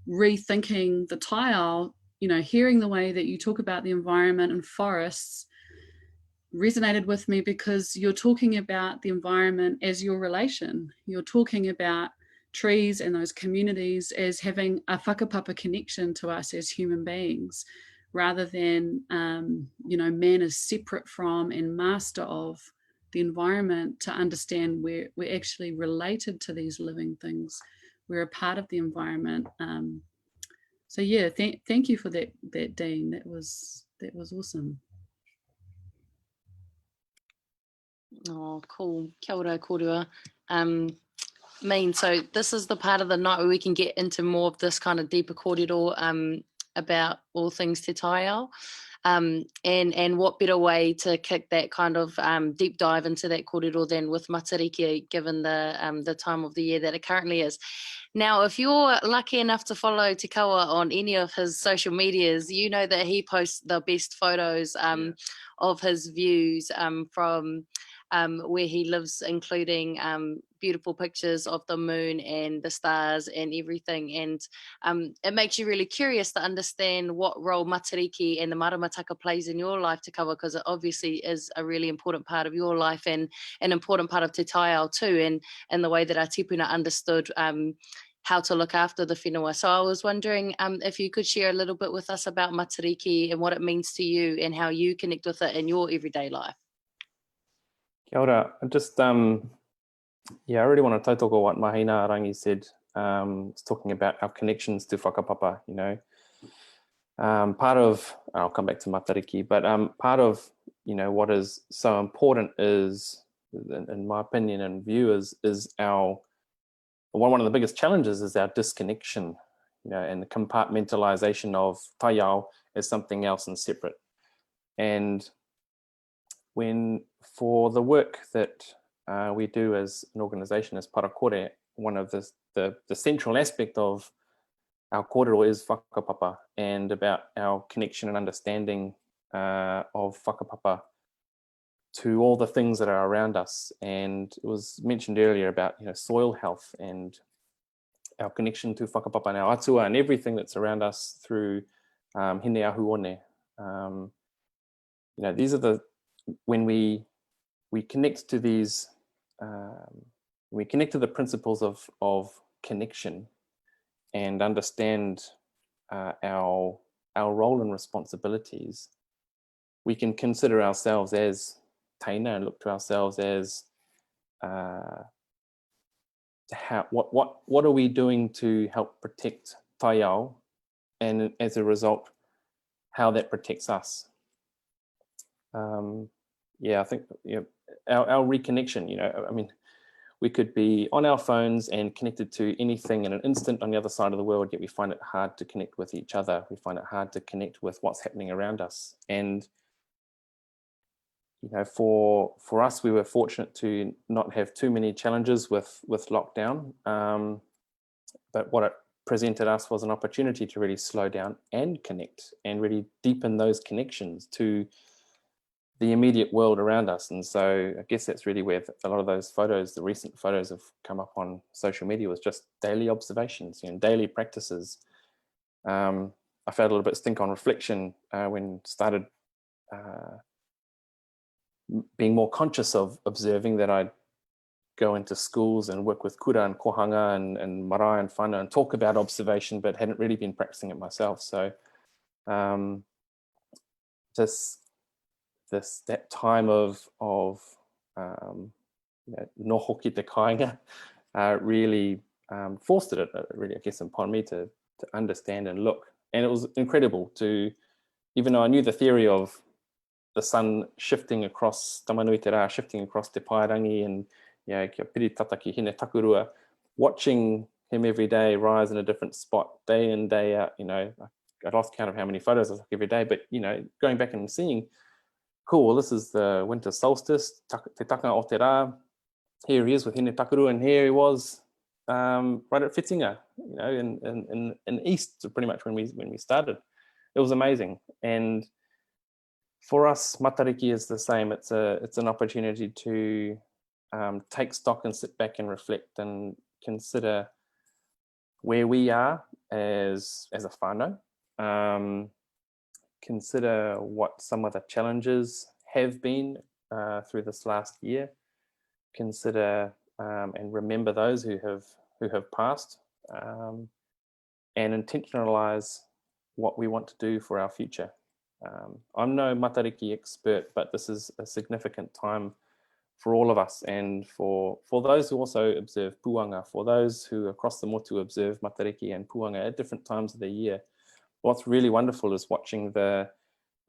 Speaker 5: rethinking the taiao. You know, hearing the way that you talk about the environment and forests resonated with me, because you're talking about the environment as your relation. You're talking about trees and those communities as having a whakapapa connection to us as human beings, rather than, you know, man is separate from and master of the environment. To understand we're actually related to these living things. We're a part of the environment. So yeah, thank you for that, Dean. That was awesome.
Speaker 2: Oh, cool. Kia ora, kōrua. So this is the part of the night where we can get into more of this kind of deeper kōrero about all things te taiao. And what better way to kick that kind of deep dive into that kōrero than with Matariki, given the time of the year that it currently is. Now, if you're lucky enough to follow Te Kawa on any of his social medias, you know that he posts the best photos of his views from where he lives, including beautiful pictures of the moon and the stars and everything. And it makes you really curious to understand what role Matariki and the maramataka plays in your life, Te Kawa, because it obviously is a really important part of your life and an important part of Te Taiao too, and the way that our tipuna understood how to look after the whenua. So I was wondering if you could share a little bit with us about Matariki and what it means to you and how you connect with it in your everyday life.
Speaker 3: Kia ora. Just, yeah, I really want to tautoko what Mahina-a-rangi said. It's talking about our connections to whakapapa, you know. Part of, I'll come back to Matariki, but part of, you know, what is so important is, in my opinion and view, is our, one of the biggest challenges is our disconnection, you know, and the compartmentalization of taiao as something else and separate. And when, for the work that we do as an organization, as Parakore, one of the central aspect of our kōrero is whakapapa, and about our connection and understanding of whakapapa to all the things that are around us. And it was mentioned earlier about, you know, soil health and our connection to whakapapa and our atua and everything that's around us through hine ahuone. You know, these are the, when we connect to these, we connect to the principles of connection and understand our role and responsibilities, we can consider ourselves as taina and look to ourselves as what are we doing to help protect taiao, and as a result, how that protects us. Yeah, I think, you know, our reconnection, you know, I mean, we could be on our phones and connected to anything in an instant on the other side of the world, yet we find it hard to connect with each other. We find it hard to connect with what's happening around us. And, you know, for us, we were fortunate to not have too many challenges with lockdown. But what it presented us was an opportunity to really slow down and connect and really deepen those connections to the immediate world around us. And so I guess that's really where a lot of those photos, the recent photos, have come up on social media, was just daily observations, you know, daily practices. I felt a little bit stink on reflection when started being more conscious of observing, that I'd go into schools and work with kura and kohanga and marae and whānau and talk about observation, but hadn't really been practicing it myself. So that time of you know, noho ki te kāinga really forced it really, I guess, upon me to understand and look. And it was incredible to, even though I knew the theory of the sun shifting across tamanui te rā, shifting across te paerangi, and, you know, kia piri tata ki hine takurua, watching him every day rise in a different spot day in, day out. You know, I lost count of how many photos I took every day, but, you know, going back and seeing, cool, well, this is the winter solstice, te taka Aotearoa. Here he is with hine takuru, and here he was right at Whitinga, you know, in east, pretty much when we started. It was amazing. And For us, matariki is the same. It's an opportunity to take stock and sit back and reflect and consider where we are as a whānau. Consider what some of the challenges have been through this last year. Consider and remember those who have passed, and intentionalize what we want to do for our future. I'm no matariki expert, but this is a significant time for all of us, and for those who also observe puanga, for those who across the motu observe matariki and puanga at different times of the year. What's really wonderful is watching the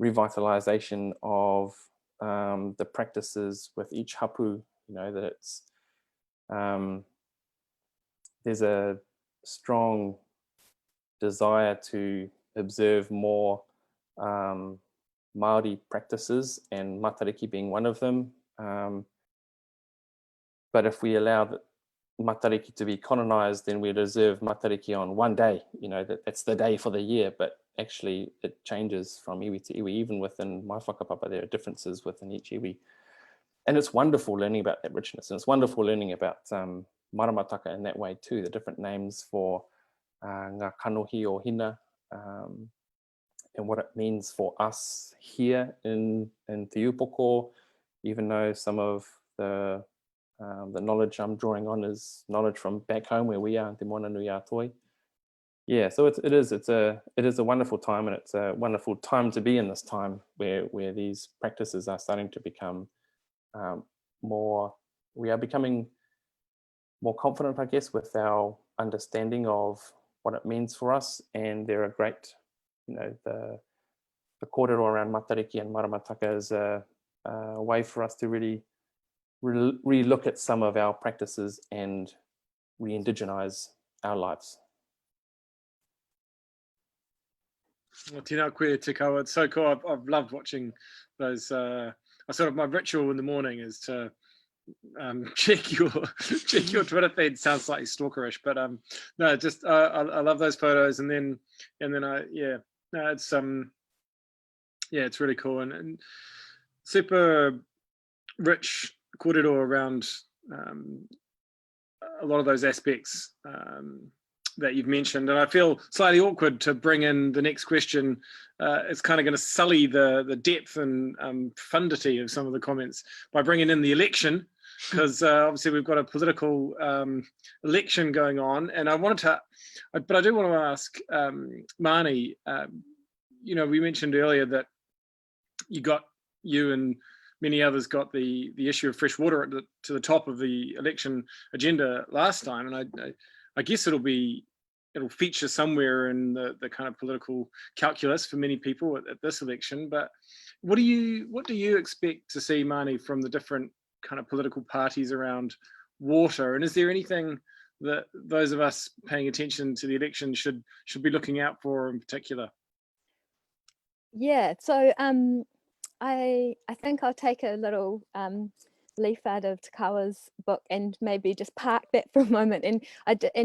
Speaker 3: revitalization of the practices with each hapu. You know, that it's there's a strong desire to observe more Māori practices, and matariki being one of them. But if we allow the matariki to be colonized, then we'd observe matariki on one day. You know, that's the day for the year, but actually it changes from iwi to iwi. Even within my whakapapa, there are differences within each iwi. And it's wonderful learning about that richness, and it's wonderful learning about maramataka in that way too, the different names for ngā kanohi o hina, and what it means for us here in Te Upoko, even though some of the knowledge I'm drawing on is knowledge from back home where we are in Te Moana Nui a Toi. Yeah, so it is a wonderful time, and it's a wonderful time to be in this time where these practices are starting to become we are becoming more confident, I guess, with our understanding of what it means for us. And there are great, you know, the kōrero around matariki and maramataka is a way for us to really re-look at some of our practices and re-indigenize our lives.
Speaker 1: Well, tēnā koe te kawa. It's so cool. I've loved watching those. My ritual in the morning is to check your Twitter feed. Sounds slightly stalkerish, but no, just I love those photos, and then it's really cool and super rich kōrero around a lot of those aspects that you've mentioned. And I feel slightly awkward to bring in the next question. It's kind of going to sully the depth and profundity of some of the comments by bringing in the election, because obviously we've got a political election going on. And I do want to ask Marnie, you know, we mentioned earlier that you and many others got the issue of fresh water to the top of the election agenda last time, and I guess it'll feature somewhere in the kind of political calculus for many people at this election. But what do you expect to see, Marnie, from the different kind of political parties around water? And is there anything that those of us paying attention to the election should be looking out for in particular?
Speaker 4: Yeah, so I think I'll take a little leaf out of Te Kawa's book and maybe just park that for a moment and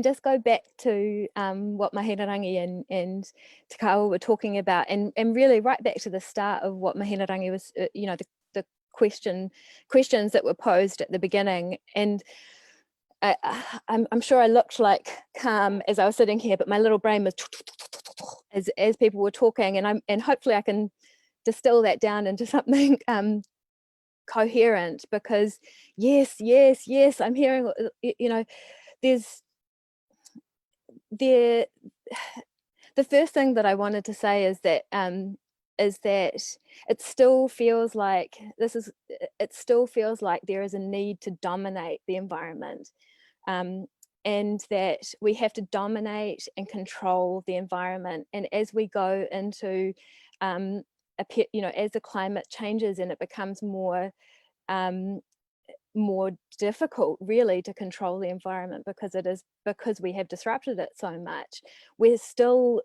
Speaker 4: just go back to what Mahina-a-rangi and Te Kawa were talking about, and really right back to the start of what Mahina-a-rangi was, you know, the questions that were posed at the beginning. And I'm sure I looked like calm as I was sitting here, but my little brain was as people were talking, and hopefully I can distill that down into something coherent, because yes, I'm hearing, you know, the first thing that I wanted to say is that it still feels like there is a need to dominate the environment, and that we have to dominate and control the environment. And as we go into you know, as the climate changes and it becomes more difficult really to control the environment, because we have disrupted it so much, we're still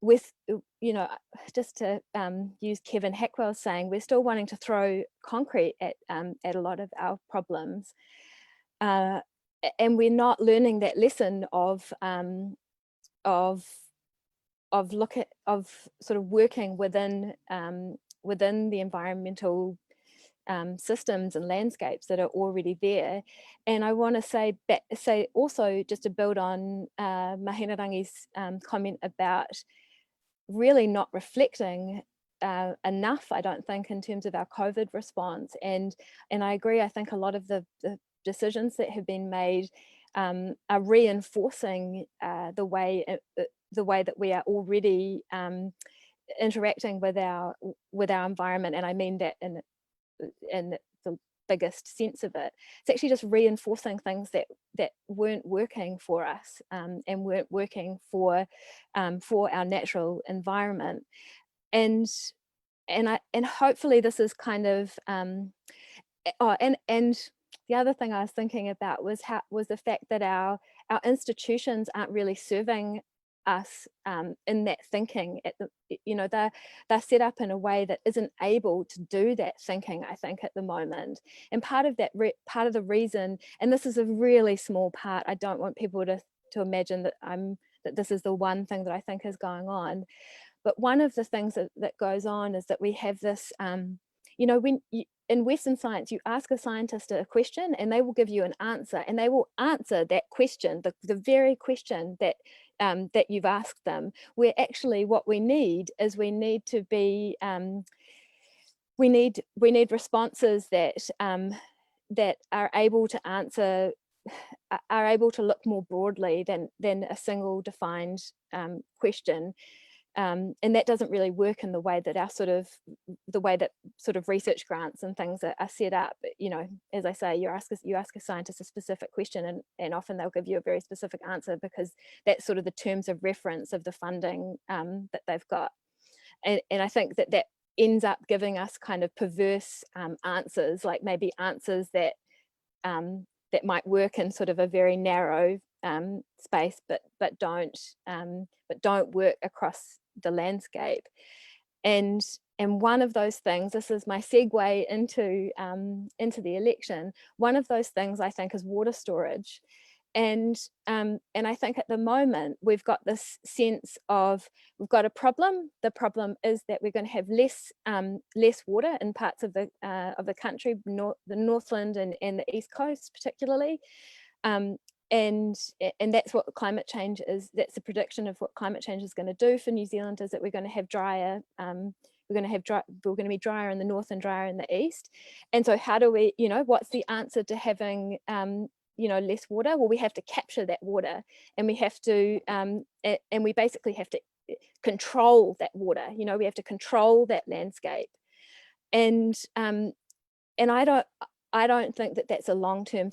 Speaker 4: with, you know, just to use Kevin Hackwell's saying, we're still wanting to throw concrete at a lot of our problems, and we're not learning that lesson of sort of working within within the environmental systems and landscapes that are already there. And I want to say also, just to build on Mahina-a-rangi's comment about really not reflecting enough, I don't think, in terms of our COVID response. And I agree, I think a lot of the decisions that have been made are reinforcing the way that we are already interacting with our environment. And I mean that in the biggest sense of it. It's actually just reinforcing things that weren't working for us and weren't working for our natural environment. And hopefully this is kind of and the other thing I was thinking about was the fact that our institutions aren't really serving us in that thinking. They're set up in a way that isn't able to do that thinking, I think, at the moment. And part of the reason, and this is a really small part, I don't want people to imagine that this is the one thing that I think is going on, but one of the things that goes on is that we have this in Western science, you ask a scientist a question and they will give you an answer, and they will answer that question, the very question that you've asked them, where actually what we need is we need responses that are able to answer, are able to look more broadly than a single defined question. And that doesn't really work in the way that research grants and things are set up. As I say, you ask a scientist a specific question, and often they'll give you a very specific answer because that's sort of the terms of reference of the funding that they've got. And I think that ends up giving us kind of perverse answers, like maybe answers that might work in sort of a very narrow space, but don't work across the landscape. And one of those things, this is my segue into the election, one of those things I think is water storage. And I think at the moment we've got this sense of we've got a problem. The problem is that we're going to have less water in parts of the country, the Northland and the East Coast particularly. And that's what climate change is. That's the prediction of what climate change is going to do for New Zealand, is that we're going to have drier. We're going to be drier in the north and drier in the east. And so how do we, what's the answer to having less water? Well, we have to capture that water, and we have to and we basically have to control that water. We have to control that landscape. And I don't think that that's a long-term.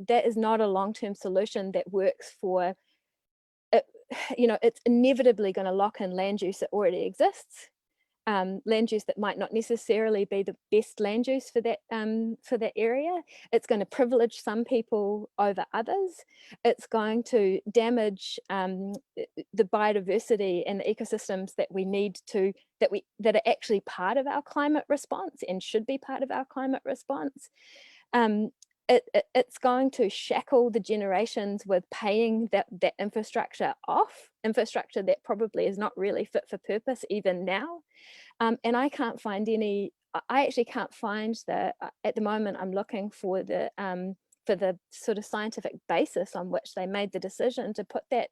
Speaker 4: That is not a long-term solution that works for it. It's inevitably going to lock in land use that already exists, land use that might not necessarily be the best land use for that area. It's going to privilege some people over others. It's going to damage the biodiversity and the ecosystems that we need that are actually part of our climate response and should be part of our climate response. It's going to shackle the generations with paying that infrastructure off, infrastructure that probably is not really fit for purpose even now. And I can't find I actually can't find at the moment I'm looking for the sort of scientific basis on which they made the decision to put that,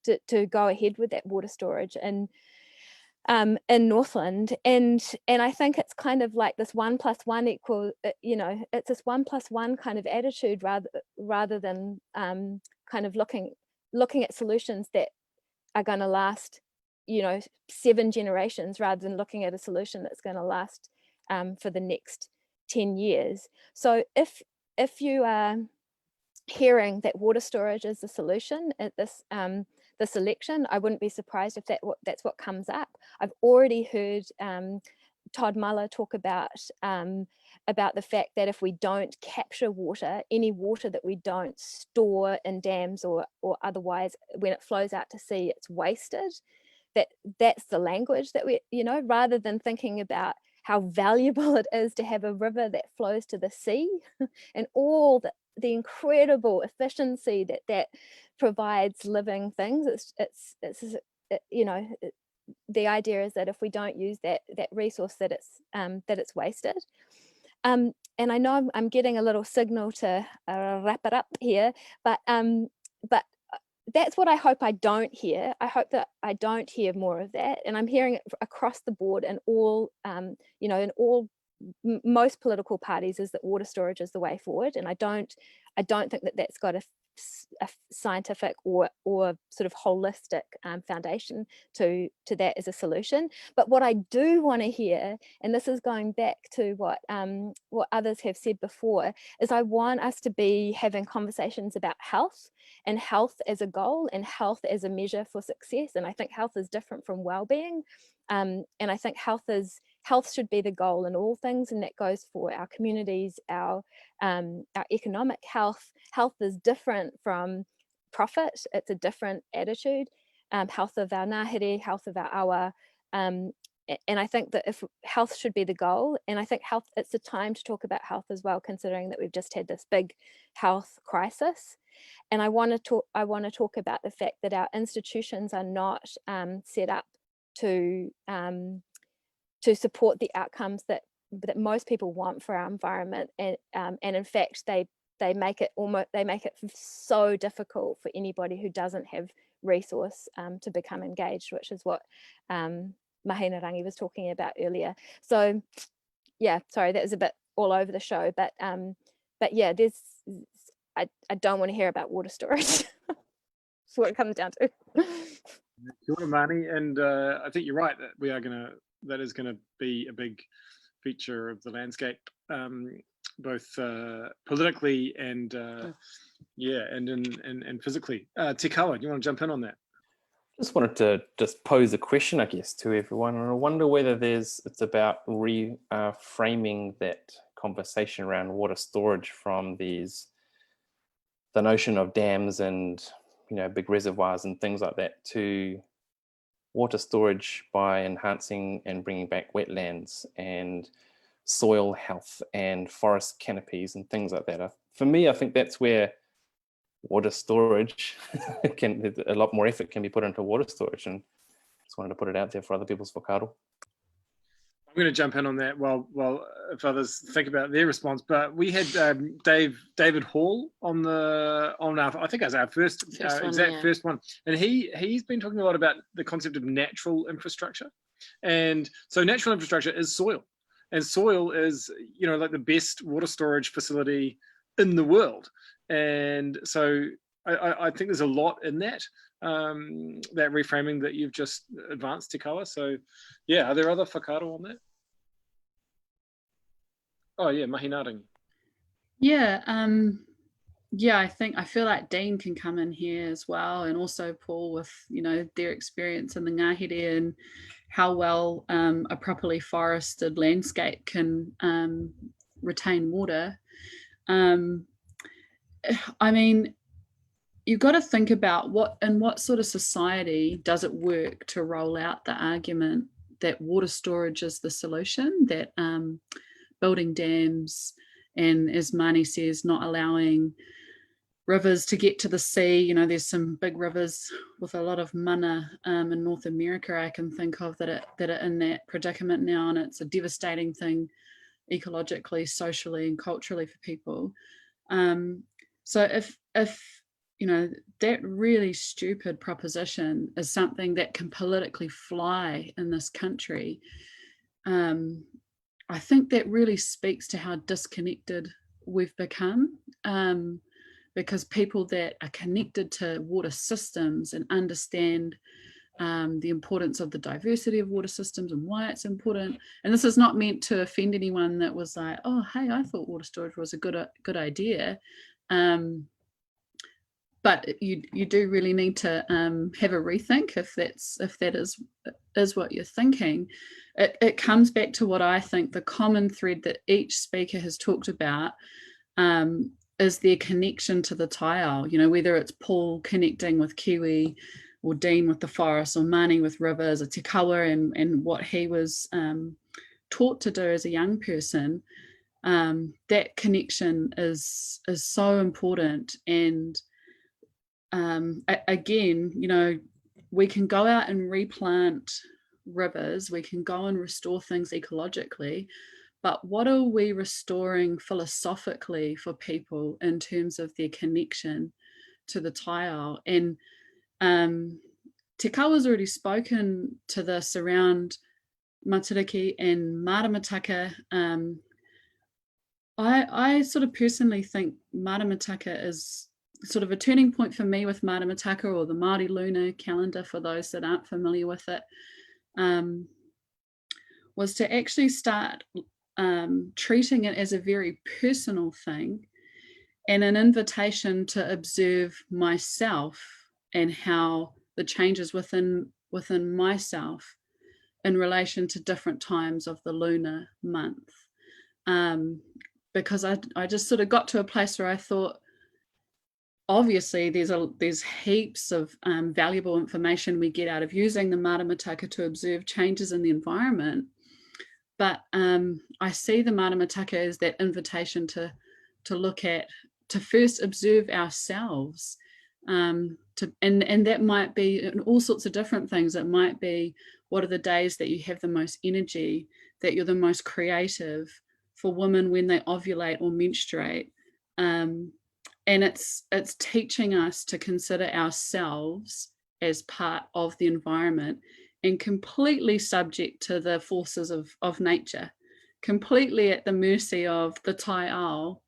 Speaker 4: to go ahead with that water storage in Northland. And I think it's kind of like this 1 + 1 equals, it's this 1 + 1 kind of attitude rather than kind of looking at solutions that are going to last 7 generations, rather than looking at a solution that's going to last for the next 10 years. So if you are hearing that water storage is the solution at this election, I wouldn't be surprised if that's what comes up. I've already heard Todd Muller talk about the fact that if we don't capture water, any water that we don't store in dams or otherwise, when it flows out to sea, it's wasted. That's the language that we, rather than thinking about how valuable it is to have a river that flows to the sea and all the incredible efficiency that provides living things. It's you know, the idea is that if we don't use that resource, that it's wasted. And I know I'm getting a little signal to wrap it up here, but that's what I hope I don't hear. I hope that I don't hear more of that, and I'm hearing it across the board in all, you know, in all most political parties, is that water storage is the way forward. And I don't think that that's got a scientific or sort of holistic foundation to that as a solution. But what I do want to hear, and this is going back to what others have said before, is I want us to be having conversations about health, and health as a goal, and health as a measure for success. And I think health is different from well-being, and I think health should be the goal in all things, and that goes for our communities, our economic health. Health is different from profit. It's a different attitude. Health of our ngāhere, health of our awa, and I think that if health should be the goal, and I think health, it's a time to talk about health as well, considering that we've just had this big health crisis. And I want to talk about the fact that our institutions are not set up to support the outcomes that most people want for our environment, and in fact they make it so difficult for anybody who doesn't have resource to become engaged, which is what Mahina-a-rangi was talking about earlier. So yeah, sorry, that was a bit all over the show, but yeah, I don't want to hear about water storage. That's what it comes down to.
Speaker 1: Kia ora, Marnie, and I think you're right that that is gonna be a big feature of the landscape, both politically and and physically. Te Kawa, do you want to jump in on that?
Speaker 3: Just wanted to pose a question, I guess, to everyone, and I wonder whether it's about reframing that conversation around water storage from the notion of dams and, you know, big reservoirs and things like that, to water storage by enhancing and bringing back wetlands and soil health and forest canopies and things like that. For me, I think that's where water storage a lot more effort can be put into water storage, and just wanted to put it out there for other people's whakaaro.
Speaker 1: I'm going to jump in on that while if others think about their response. But we had David Hall on our, I think it was our first one, and he's been talking a lot about the concept of natural infrastructure. And so natural infrastructure is soil, and soil is, you know, like the best water storage facility in the world. And so I think there's a lot in that that reframing that you've just advanced, Te Kawa. So yeah, are there other whakaaro on that? Oh yeah, Mahina-a-rangi.
Speaker 5: Yeah, I feel like Dean can come in here as well, and also Paul, with, you know, their experience in the ngāhere and how well a properly forested landscape can retain water. I mean, you've got to think about in what sort of society does it work to roll out the argument that water storage is the solution, that building dams and, as Marnie says, not allowing rivers to get to the sea. You know, there's some big rivers with a lot of mana in North America I can think of that are in that predicament now, and it's a devastating thing ecologically, socially and culturally for people. So if you know, that really stupid proposition is something that can politically fly in this country, I think that really speaks to how disconnected we've become, because people that are connected to water systems and understand the importance of the diversity of water systems and why it's important. And this is not meant to offend anyone that was like, oh, hey, I thought water storage was a good idea. But you do really need to have a rethink if that is what you're thinking. It comes back to what I think the common thread that each speaker has talked about is their connection to the taiao. You know, whether it's Paul connecting with Kiwi, or Dean with the forest, or Marnie with rivers, or Te Kawa and what he was taught to do as a young person. That connection is so important. And again, you know, we can go out and replant rivers, we can go and restore things ecologically, but what are we restoring philosophically for people in terms of their connection to the taiao? And Te Kawa's already spoken to this around Matariki and Maramataka. I sort of personally think Maramataka is sort of a turning point for me with Maramataka, or the Māori lunar calendar for those that aren't familiar with it, was to actually start treating it as a very personal thing and an invitation to observe myself and how the changes within myself in relation to different times of the lunar month. Because I just sort of got to a place where I thought, obviously there's heaps of valuable information we get out of using the Maramataka to observe changes in the environment. But I see the Maramataka as that invitation to look at, to first observe ourselves. And that might be in all sorts of different things. It might be, what are the days that you have the most energy, that you're the most creative, for women when they ovulate or menstruate. And it's teaching us to consider ourselves as part of the environment and completely subject to the forces of nature, completely at the mercy of the taiao.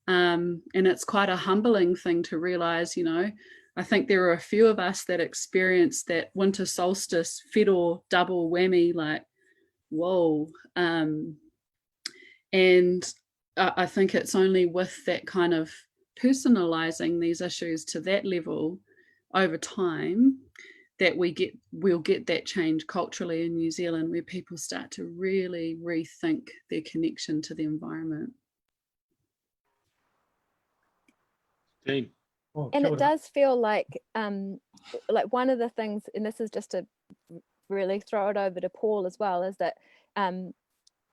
Speaker 5: And it's quite a humbling thing to realize, you know. I think there are a few of us that experience that winter solstice fiddle double whammy, like, whoa. And I think it's only with that kind of personalizing these issues to that level over time that we'll get that change culturally in New Zealand, where people start to really rethink their connection to the environment.
Speaker 7: Oh,
Speaker 4: And
Speaker 7: kia
Speaker 4: it
Speaker 7: ora.
Speaker 4: does feel like one of the things, and this is just to really throw it over to Paul as well, is that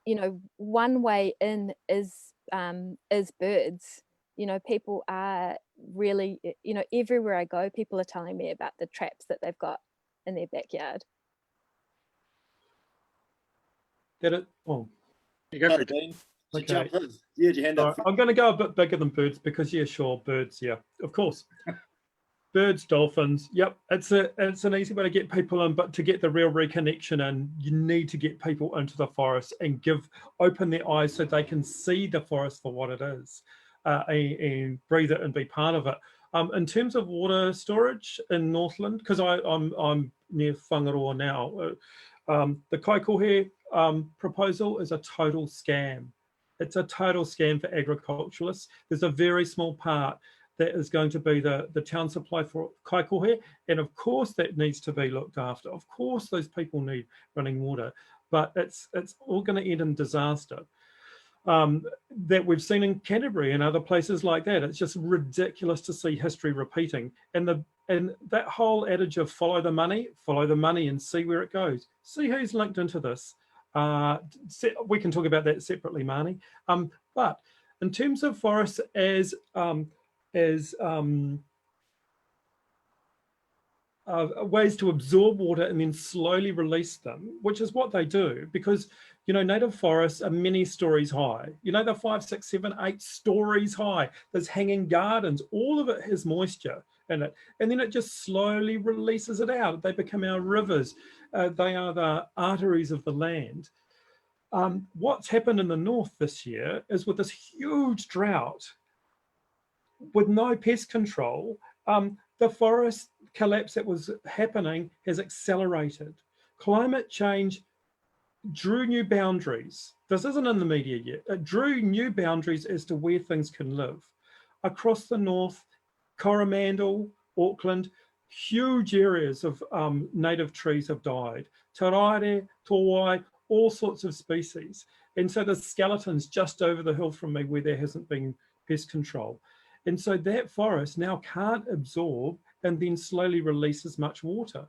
Speaker 4: you know, one way in is birds. You know, people are really, you know, everywhere I go, people are telling me about the traps that they've got in their backyard.
Speaker 7: Oh,
Speaker 1: You go for it.
Speaker 3: Dean.
Speaker 6: Did you
Speaker 7: okay.
Speaker 6: jump in? You had your hand
Speaker 7: All
Speaker 6: up.
Speaker 7: right, I'm going to go a bit bigger than birds because, yeah, sure, birds, yeah, of course. Birds, dolphins, yep, it's an easy way to get people in, but to get the real reconnection in, you need to get people into the forest and open their eyes so they can see the forest for what it is, and breathe it and be part of it. In terms of water storage in Northland, because I'm near Whangaroa now, the kaikohe proposal is a total scam. It's a total scam for agriculturalists. There's a very small part that is going to be the town supply for kaikohe, and of course that needs to be looked after. Of course those people need running water, but it's all going to end in disaster. That we've seen in Canterbury and other places like that. It's just ridiculous to see history repeating. And that whole adage of follow the money and see where it goes. See who's linked into this. We can talk about that separately, Marnie. But in terms of forests as ways to absorb water and then slowly release them, which is what they do, because, you know, native forests are many stories high. You know, they're 5, 6, 7, 8 stories high. There's hanging gardens. All of it has moisture in it. And then it just slowly releases it out. They become our rivers. They are the arteries of the land. What's happened in the north this year is, with this huge drought, with no pest control, the forest collapse that was happening has accelerated. Climate change drew new boundaries. This isn't in the media yet. It drew new boundaries as to where things can live. Across the north, Coromandel, Auckland, huge areas of native trees have died. Taraire, Towai, all sorts of species. And so there's skeletons just over the hill from me where there hasn't been pest control. And so that forest now can't absorb and then slowly release as much water.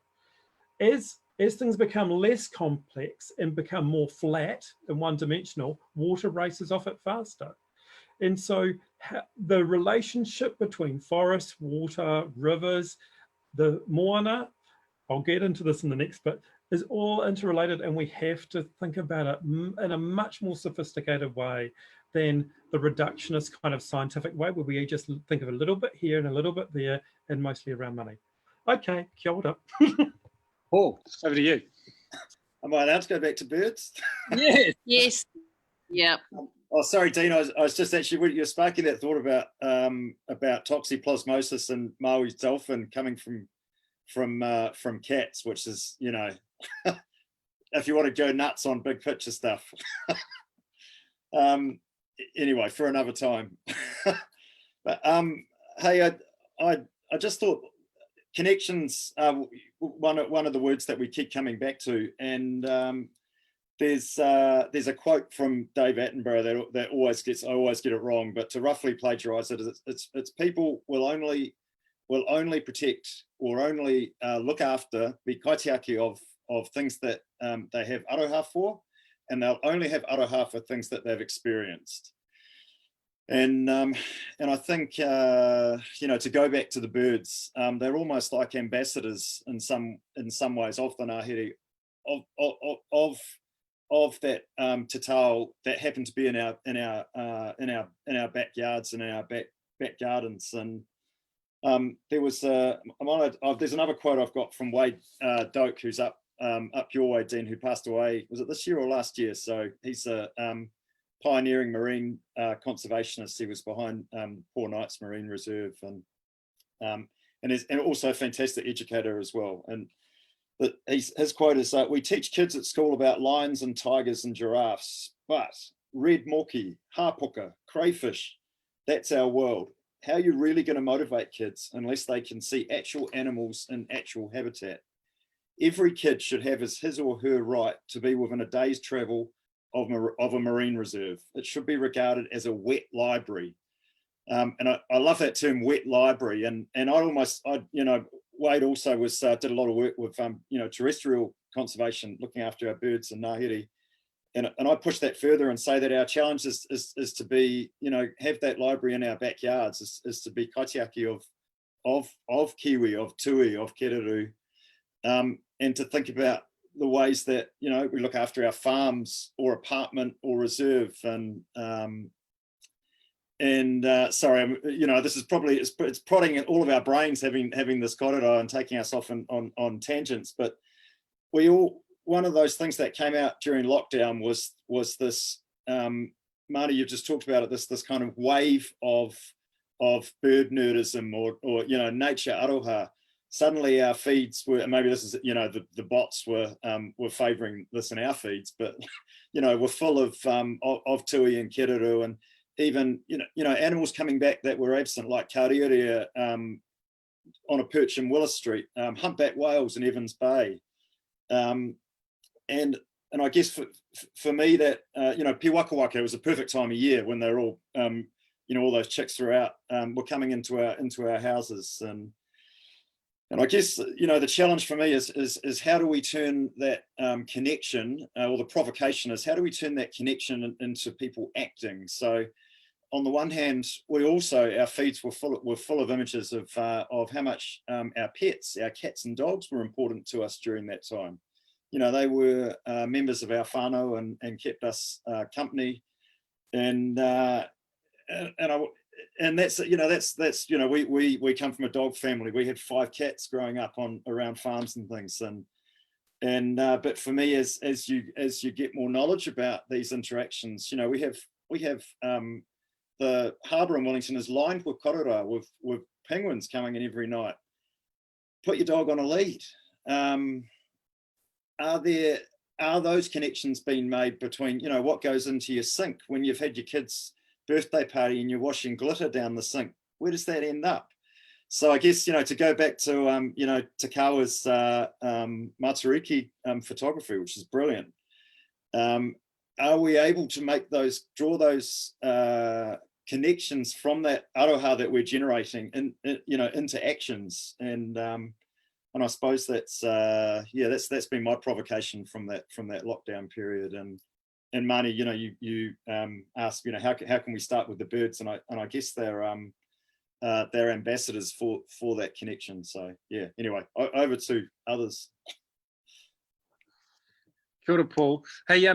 Speaker 7: As things become less complex and become more flat and one-dimensional, water races off it faster. And so the relationship between forest, water, rivers, the moana, I'll get into this in the next bit, is all interrelated, and we have to think about it in a much more sophisticated way than the reductionist kind of scientific way, where we just think of a little bit here and a little bit there, and mostly around money. Okay, kia ora.
Speaker 1: Paul, over to you.
Speaker 6: Am I allowed to go back to birds?
Speaker 1: Yes.
Speaker 2: Yes. Yeah.
Speaker 6: Oh, sorry, Dean. I was just actually, when you were sparking that thought about toxoplasmosis and Maui's dolphin coming from cats, which is, you know, if you want to go nuts on big picture stuff. Anyway, for another time. But hey, I just thought connections are one of the words that we keep coming back to, and there's a quote from Dave Attenborough that I always get it wrong, but to roughly plagiarize it, it's people will only protect or only look after be kaitiaki of things that they have aroha for, and they'll only have aroha for things that they've experienced. And I think you know, to go back to the birds, they're almost like ambassadors in some ways of the ngahere, of that taiao that happen to be in our backyards and our back gardens. And there was there's another quote I've got from Wade Doak, who's up your way, Dean, who passed away, was it this year or last year? So he's a pioneering marine conservationist. He was behind Poor Knights Marine Reserve, and also a fantastic educator as well. And his quote is, "We teach kids at school about lions and tigers and giraffes, but red moki, hapuka, crayfish, that's our world. How are you really going to motivate kids unless they can see actual animals in actual habitat? Every kid should have his or her right to be within a day's travel of a marine reserve. It should be regarded as a wet library." And I love that term, wet library. And you know, Wade also did a lot of work with you know, terrestrial conservation, looking after our birds and ngahere. And I push that further and say that our challenge is to be, you know, have that library in our backyards, is to be kaitiaki of Kiwi, of tui, of kereru, and to think about the ways that, you know, we look after our farms or apartment or reserve. And sorry, you know, this is probably, it's prodding at all of our brains having this korero and taking us off on tangents. But one of those things that came out during lockdown was this, Marnie, you've just talked about it, this kind of wave of bird nerdism or you know, nature aroha. Suddenly our feeds were, and maybe this is, you know, the bots were favouring this in our feeds, but you know, we're full of tui and kereru, and even you know animals coming back that were absent, like kaurirea on a perch in Willis Street, humpback whales in Evans Bay, and I guess for me that you know, piwakawaka was a perfect time of year when they're all you know, all those chicks were out, were coming into our houses. And I guess, you know, the challenge for me is how do we turn that connection, or the provocation is, how do we turn that connection into people acting? So on the one hand, our feeds were full of images of how much our pets, our cats and dogs, were important to us during that time. You know, they were members of our whānau and kept us company. And that's, you know, that's you know, we come from a dog family. We had 5 cats growing up around farms and things, but for me, as you get more knowledge about these interactions, you know, we have the harbour in Wellington is lined with korora, with penguins coming in every night. Put your dog on a lead. Are those connections being made between, you know, what goes into your sink when you've had your kids' birthday party and you're washing glitter down the sink? Where does that end up? So I guess, you know, to go back to you know, Takawa's Matariki photography, which is brilliant. Are we able to draw those connections from that aroha that we're generating you know, into actions? And I suppose that's that's been my provocation from that lockdown period. And Marnie, you know, you asked, you know, how can we start with the birds? And I guess they're they're ambassadors for that connection. So yeah, anyway, over to others.
Speaker 1: Kia ora, Paul. Hey,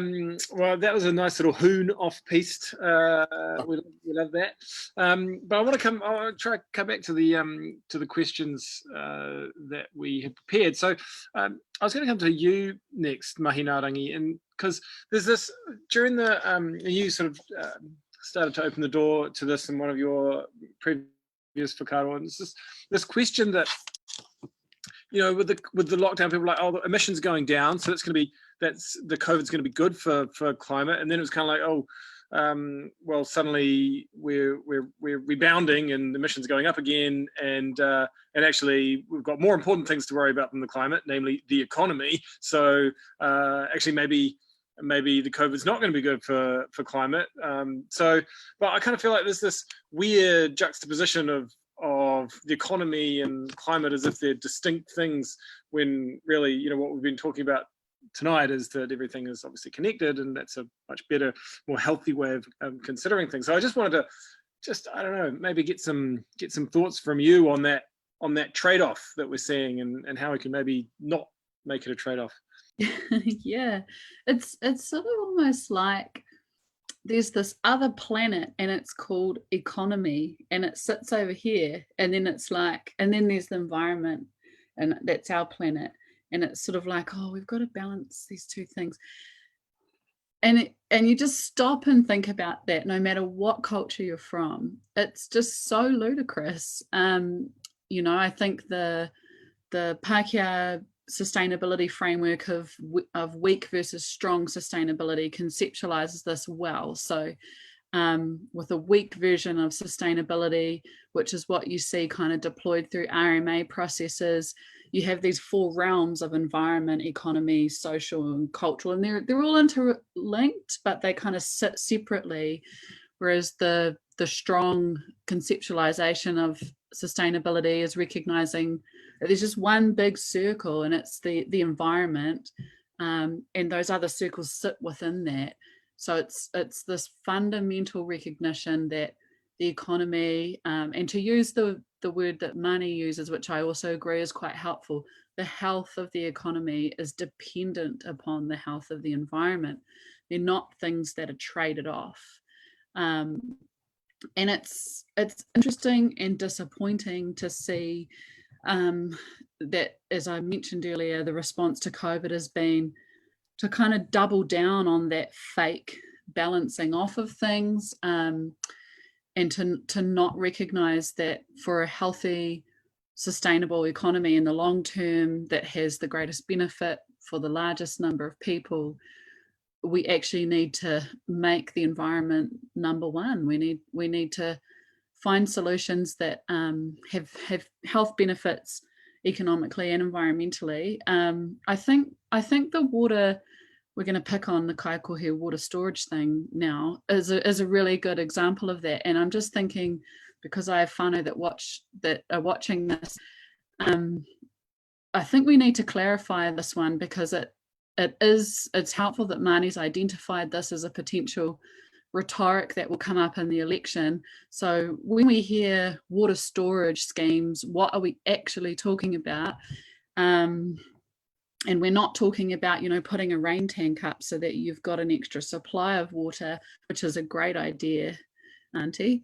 Speaker 1: well, that was a nice little hoon off-piste. We love that. But I want to try to come back to the questions that we had prepared. So I was going to come to you next, Mahina-a-rangi, and because there's this during the you sort of started to open the door to this in one of your previous whakaaro, and it's this question that, you know, with the lockdown, people are like, oh, the emissions going down, so it's going to be, that's the COVID's going to be good for climate, and then it was kind of like, oh, well, suddenly we're rebounding and emissions going up again, and actually we've got more important things to worry about than the climate, namely the economy. So actually maybe the COVID's not going to be good for climate. So, but I kind of feel like there's this weird juxtaposition of the economy and climate as if they're distinct things, when really, you know, what we've been talking about tonight is that everything is obviously connected, and that's a much better, more healthy way of considering things. So I just wanted to I don't know, maybe get some thoughts from you on that trade-off that we're seeing, and how we can maybe not make it a trade-off.
Speaker 5: Yeah, it's sort of almost like there's this other planet and it's called economy, and it sits over here, and then it's like, and then there's the environment, and that's our planet, and it's sort of like, oh, we've got to balance these two things. And you just stop and think about that, no matter what culture you're from. It's just so ludicrous. You know, I think the Pākehā sustainability framework of weak versus strong sustainability conceptualizes this well. So with a weak version of sustainability, which is what you see kind of deployed through RMA processes, you have these 4 realms of environment, economy, social, and cultural, and they're all interlinked, but they kind of sit separately. Whereas the strong conceptualization of sustainability is recognizing that there's just one big circle, and it's the environment, and those other circles sit within that. So it's this fundamental recognition that the economy, and to use the word that Marnie uses, which I also agree is quite helpful, the health of the economy is dependent upon the health of the environment. They're not things that are traded off. And it's interesting and disappointing to see that, as I mentioned earlier, the response to COVID has been to kind of double down on that fake balancing off of things, and to not recognize that for a healthy, sustainable economy in the long term that has the greatest benefit for the largest number of people, we actually need to make the environment number one. We need to find solutions that have health benefits economically and environmentally. I think the water, we're going to pick on the kaikohe water storage thing now, is a really good example of that. And I'm just thinking, because I have whānau that are watching this, I think we need to clarify this one, because it's helpful that Marnie's identified this as a potential rhetoric that will come up in the election. So when we hear water storage schemes, what are we actually talking about? And we're not talking about, you know, putting a rain tank up so that you've got an extra supply of water, which is a great idea, Auntie.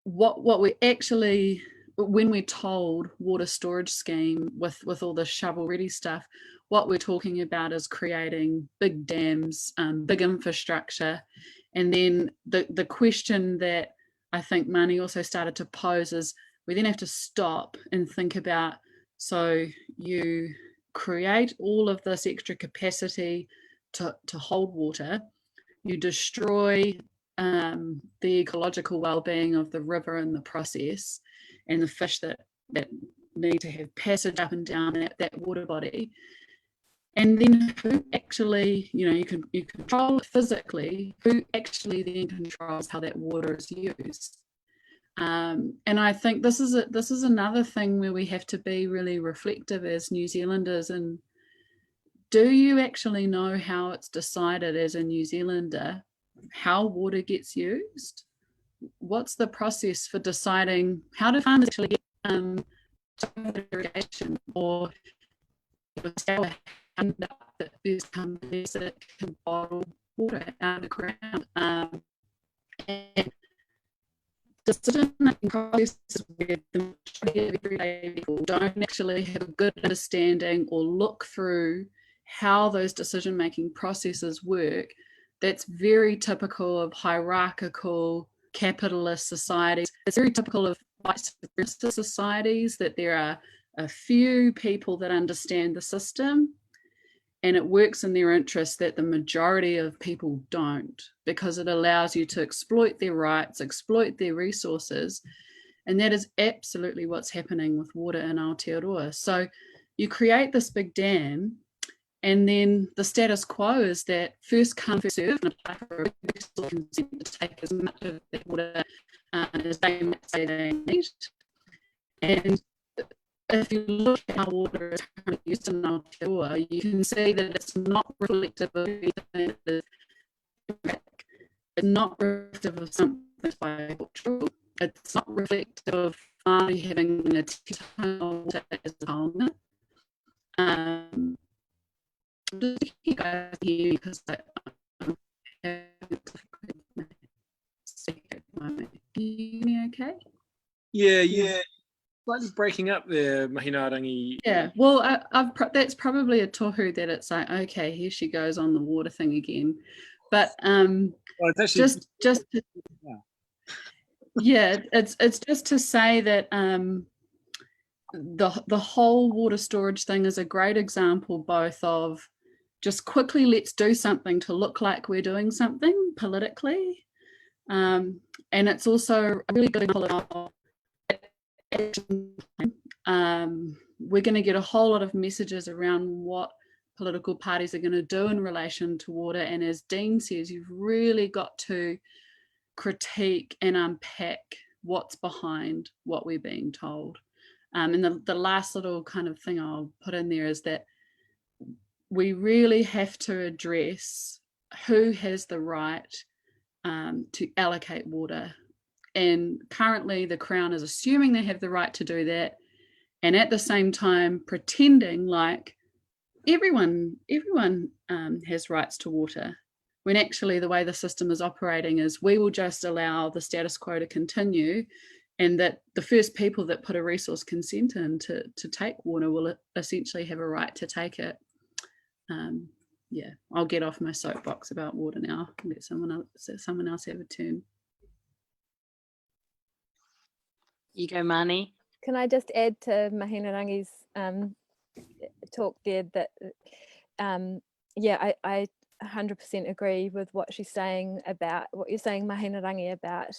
Speaker 5: What we actually, when we're told water storage scheme with all the shovel ready stuff, what we're talking about is creating big dams, big infrastructure. And then the question that I think Marnie also started to pose is, we then have to stop and think about, so you create all of this extra capacity to hold water, you destroy the ecological well-being of the river in the process, and the fish that need to have passage up and down that water body. And then who actually, you know, you control it physically, who actually then controls how that water is used? And I think this is another thing where we have to be really reflective as New Zealanders. And do you actually know how it's decided as a New Zealander how water gets used? what's the process for deciding how do farmers actually get irrigation, or that there's companies that can bottle water out of the ground, and decision-making processes where the majority of everyday people don't actually have a good understanding or look through how those decision-making processes work. That's very typical of hierarchical capitalist societies. It's very typical of white supremacist societies, that there are a few people that understand the system, and it works in their interest that the majority of people don't, because it allows you to exploit their rights, exploit their resources. And that is absolutely what's happening with water in Aotearoa. So you create this big dam, and then the status quo is that first come, first serve, and apply for a resource consent to take as much of that water as they might say they need. And if you look at how water is currently used in Aotearoa, you can see that it's not reflective of anything that is, it's not reflective of something that's bicultural. It's not reflective of Māori having a taiao water as a taonga. Just you guys here because I'm Can you hear me okay?
Speaker 1: Yeah. Slightly breaking up there, Mahina-a-rangi.
Speaker 5: Yeah, well, that's probably a tohu that it's like, okay, here she goes on the water thing again. But
Speaker 1: it's actually
Speaker 5: just to, yeah, it's just to say that the whole water storage thing is a great example both of just quickly let's do something to look like we're doing something politically, and it's also a really good example of we're going to get a whole lot of messages around what political parties are going to do in relation to water, and as Dean says, you've really got to critique and unpack what's behind what we're being told. And the last little kind of thing I'll put in there is that we really have to address who has the right to allocate water. And currently the Crown is assuming they have the right to do that, and at the same time pretending like everyone has rights to water, when actually the way the system is operating is we will just allow the status quo to continue, and that the first people that put a resource consent in to take water will essentially have a right to take it. Yeah, I'll get off my soapbox about water now and let someone else have a turn.
Speaker 2: You go, Marnie.
Speaker 4: Can I just add to Mahina-a-rangi's talk there that, yeah, I 100% agree with what she's saying about what you're saying, Mahina-a-rangi, about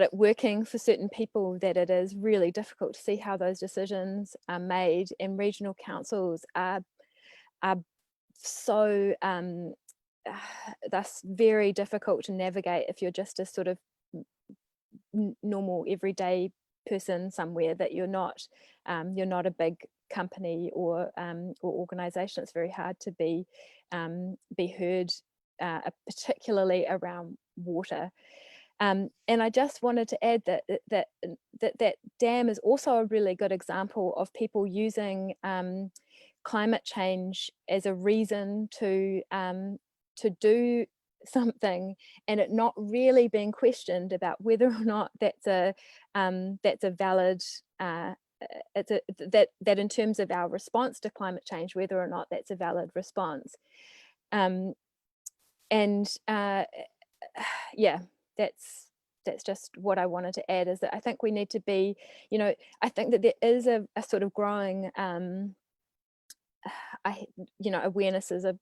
Speaker 4: it working for certain people, that it is really difficult to see how those decisions are made, and regional councils are so that's very difficult to navigate if you're just a sort of normal everyday person somewhere, that you're not a big company or organization. It's very hard to be heard, particularly around water. And I just wanted to add that dam is also a really good example of people using climate change as a reason to do something, and it not really being questioned about whether or not that's a valid that in terms of our response to climate change, whether or not that's a valid response. Yeah, that's just what I wanted to add, is that I think we need to be, I think that there is a sort of growing awareness is a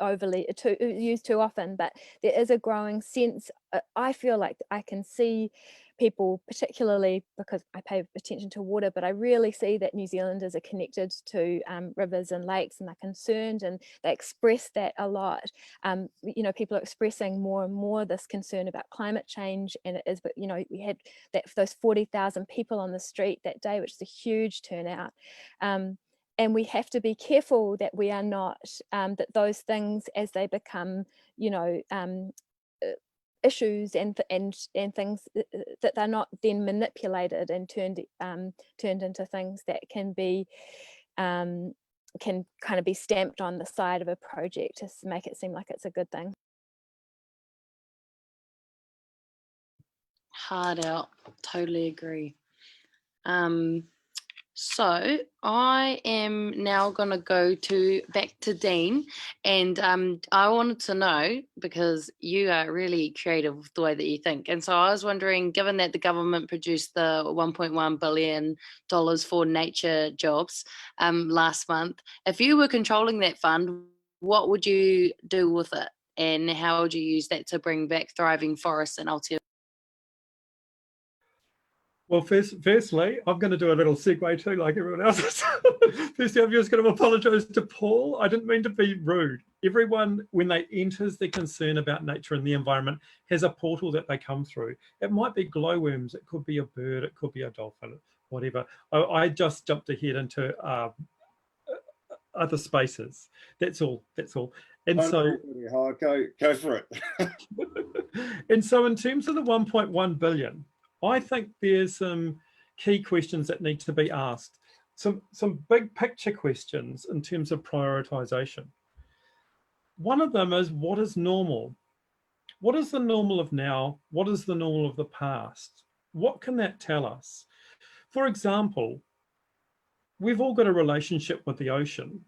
Speaker 4: overly used too often, but there is a growing sense. I feel like I can see people, particularly because I pay attention to water, but I really see that New Zealanders are connected to rivers and lakes, and they're concerned, and they express that a lot. People are expressing more and more this concern about climate change, and it is, but we had those 40,000 people on the street that day, which is a huge turnout. And we have to be careful that we are not, that those things, as they become, issues and things that they're not then manipulated and turned into things that can be can kind of be stamped on the side of a project to make it seem like it's a good thing.
Speaker 2: Hard out, totally agree. So I am now going to go back to Dean, and I wanted to know, because you are really creative with the way that you think, and so I was wondering, given that the government produced the $1.1 billion for nature jobs last month, if you were controlling that fund, what would you do with it, and how would you use that to bring back thriving forests in Aotearoa?
Speaker 7: Well, firstly, I'm going to do a little segue too, like everyone else. Firstly, I'm just going to apologise to Paul. I didn't mean to be rude. Everyone, when they enters their concern about nature and the environment, has a portal that they come through. It might be glowworms, it could be a bird, it could be a dolphin, whatever. I just jumped ahead into other spaces. That's all. And so,
Speaker 6: go for it.
Speaker 7: and so, in terms of the 1.1 billion. I think there's some key questions that need to be asked, some big picture questions in terms of prioritization. One of them is, what is normal? What is the normal of now? What is the normal of the past? What can that tell us? For example, we've all got a relationship with the ocean,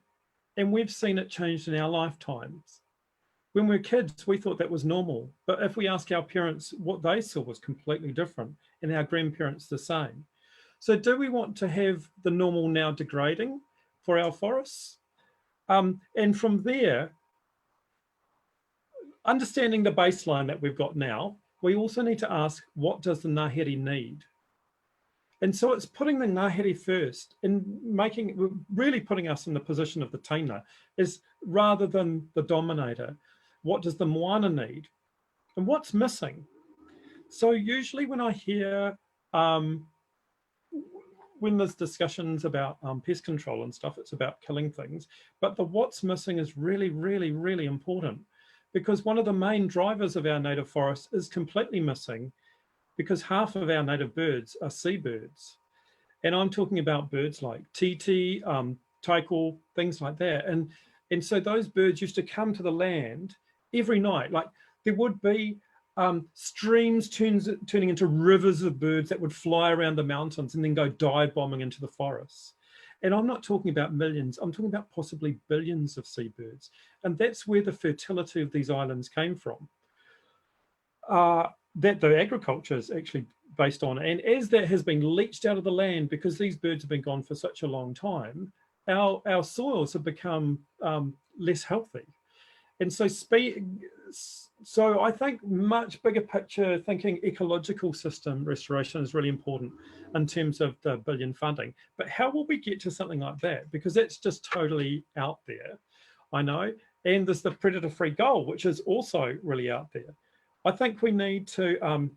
Speaker 7: and we've seen it change in our lifetimes. When we were kids, we thought that was normal. But if we ask our parents, what they saw was completely different, and our grandparents the same. So do we want to have the normal now degrading for our forests? And from there, understanding the baseline that we've got now, we also need to ask, what does the Ngāhere need? And so it's putting the Ngāhere first and really putting us in the position of the taina, is rather than the dominator. What does the moana need? And what's missing? So usually when I hear, when there's discussions about pest control and stuff, it's about killing things. But the what's missing is really, really, really important, because one of the main drivers of our native forest is completely missing, because half of our native birds are seabirds. And I'm talking about birds like titi, taiko, things like that. And so those birds used to come to the land every night. Like there would be streams turning into rivers of birds that would fly around the mountains and then go dive bombing into the forests. And I'm not talking about millions, I'm talking about possibly billions of seabirds. And that's where the fertility of these islands came from. That the agriculture is actually based on. And as that has been leached out of the land, because these birds have been gone for such a long time, our soils have become less healthy. And so I think much bigger picture thinking, ecological system restoration is really important in terms of the billion funding. But how will we get to something like that? Because that's just totally out there, I know. And there's the predator-free goal, which is also really out there. I think we need to,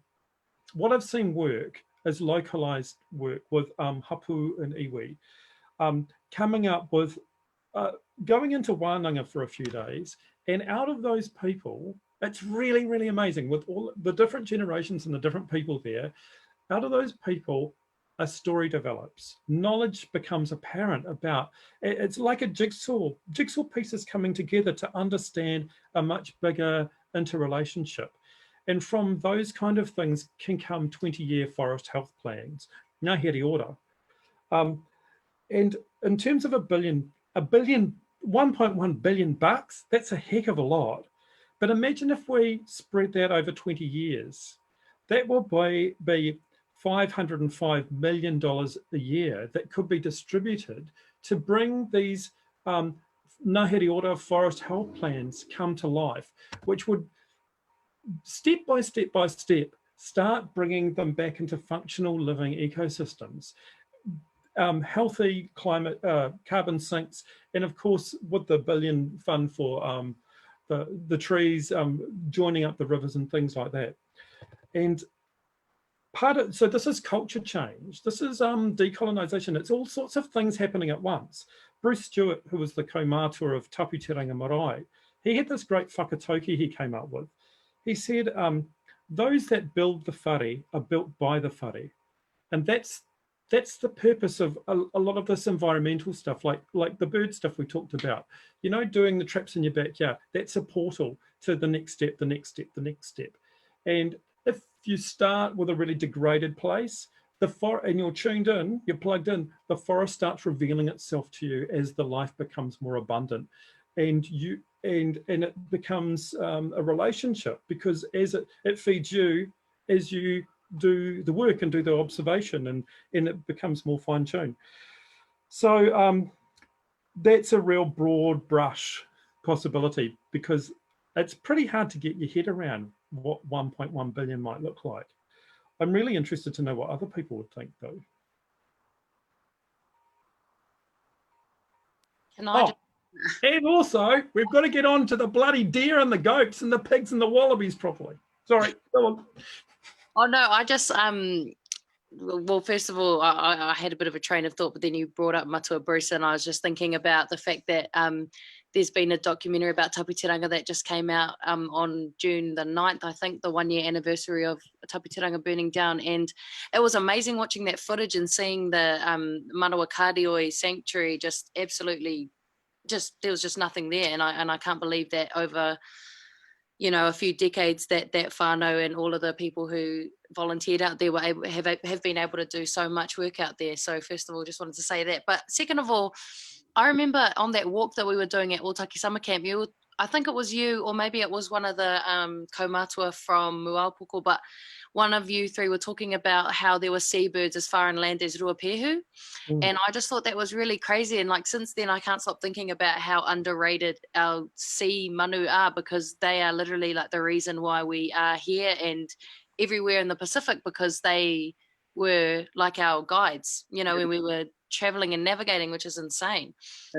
Speaker 7: what I've seen work is localized work with hapu and iwi, coming up with, going into wānanga for a few days, and out of those people, it's really, really amazing with all the different generations and the different people there. Out of those people, a story develops. Knowledge becomes apparent about, it's like a jigsaw pieces coming together to understand a much bigger interrelationship. And from those kind of things can come 20-year forest health plans, ngāhere ora. And in terms of a billion, 1.1 billion bucks, that's a heck of a lot. But imagine if we spread that over 20 years, that will be $505 million a year that could be distributed to bring these ngāhere ora forest health plans come to life, which would step by step start bringing them back into functional living ecosystems. Healthy climate, carbon sinks, and of course with the billion fund for the trees joining up the rivers and things like that. And so this is culture change, this is decolonization, it's all sorts of things happening at once. Bruce Stewart, who was the kaumātua of Tapu Te Ranga Marae, he had this great whakatauki he came up with. He said, those that build the whare are built by the whare. And that's the purpose of a lot of this environmental stuff, like the bird stuff we talked about. You know, doing the traps in your backyard, that's a portal to the next step, the next step, the next step. And if you start with a really degraded place, and you're tuned in, you're plugged in, the forest starts revealing itself to you as the life becomes more abundant. And it becomes a relationship, because as it feeds you as you do the work and do the observation, and it becomes more fine-tuned. So that's a real broad brush possibility, because it's pretty hard to get your head around what 1.1 billion might look like. I'm really interested to know what other people would think, though.
Speaker 2: Can I
Speaker 7: and also, we've got to get on to the bloody deer and the goats and the pigs and the wallabies properly. Sorry, go on.
Speaker 2: Oh no, I just well, first of all, I had a bit of a train of thought, but then you brought up Matua Bruce, and I was just thinking about the fact that there's been a documentary about Tapitiranga that just came out on June the 9th, I think, the 1-year anniversary of Tapitiranga burning down. And it was amazing watching that footage and seeing the Manawa Kādioi sanctuary just absolutely, there was just nothing there. And I can't believe that over, you know, a few decades that whānau and all of the people who volunteered out there have been able to do so much work out there. So first of all, just wanted to say that. But second of all, I remember on that walk that we were doing at Otaki Summer Camp, I think it was you, or maybe it was one of the kaumatua from Muaupoko, but one of you three were talking about how there were seabirds as far inland as Ruapehu. And I just thought that was really crazy. And like since then, I can't stop thinking about how underrated our sea manu are, because they are literally like the reason why we are here and everywhere in the Pacific, because they were like our guides, you know, when we were traveling and navigating, which is insane.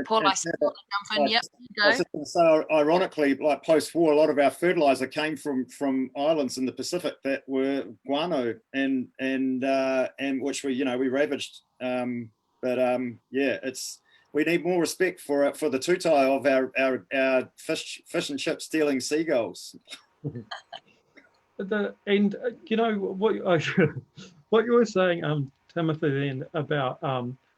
Speaker 2: Paul, I said, jump in. Yep, go.
Speaker 6: I was just going to say, ironically, like post-war, a lot of our fertilizer came from islands in the Pacific that were guano and which we ravaged. Yeah, we need more respect for the tutai of our fish and chip stealing seagulls.
Speaker 7: You know what you were saying, Tamatha, then about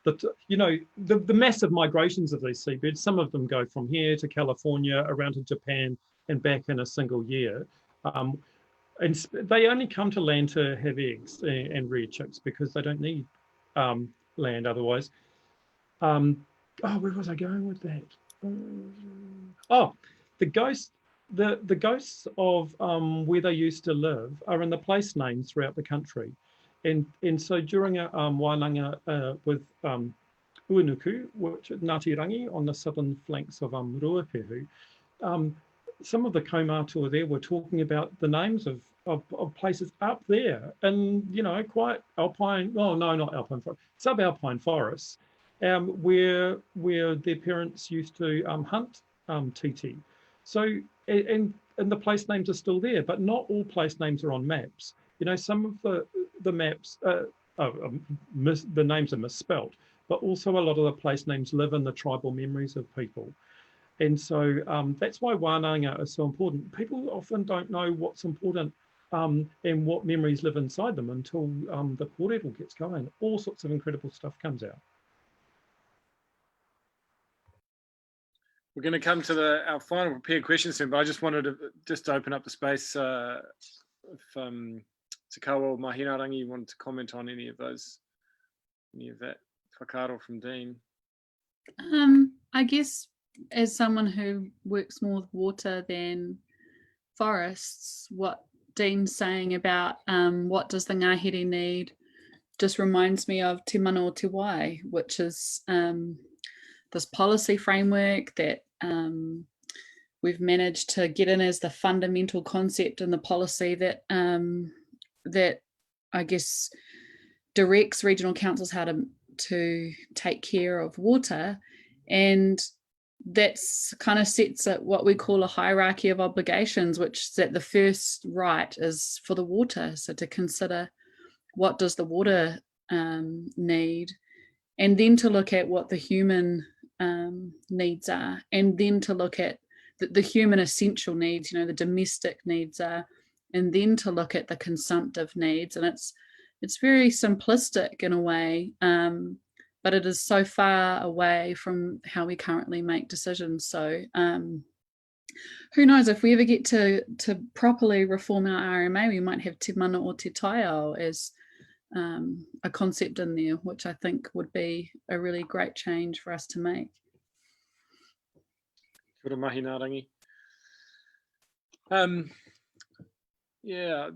Speaker 7: the massive migrations of these seabirds. Some of them go from here to California, around to Japan, and back in a single year. And they only come to land to have eggs and rear chicks, because they don't need land otherwise. Where was I going with that? The ghosts of where they used to live are in the place names throughout the country. And so during a wānanga with Uanuku, which is Ngāti Rangi on the southern flanks of Ruapehu, some of the kaumatua there were talking about the names of places up there, and quite alpine, not alpine forest, subalpine forests, where their parents used to hunt titi. So and the place names are still there, but not all place names are on maps. Some of the maps, the names are misspelt, but also a lot of the place names live in the tribal memories of people. And so that's why wānanga is so important. People often don't know what's important and what memories live inside them until the kōrero gets going. All sorts of incredible stuff comes out.
Speaker 1: We're going to come to our final prepared questions soon, but I just wanted to open up the space if Te Kawa or Mahina-a-rangi wanted to comment on any of that whakaaro from Dean.
Speaker 5: I guess as someone who works more with water than forests, what Dean's saying about what does the ngahere need just reminds me of Te Mana o Te Wai, which is this policy framework that we've managed to get in as the fundamental concept in the policy that that I guess directs regional councils how to take care of water, and that's kind of sets at what we call a hierarchy of obligations, which is that the first right is for the water. So to consider what does the water need, and then to look at what the human needs are, and then to look at the human essential needs, the domestic needs are and then to look at the consumptive needs. And it's very simplistic in a way, but it is so far away from how we currently make decisions. So who knows, if we ever get to properly reform our RMA, we might have te mana o te taiao as a concept in there, which I think would be a really great change for us to make.
Speaker 1: Kia ora, Mahina-a-rangi. Yeah.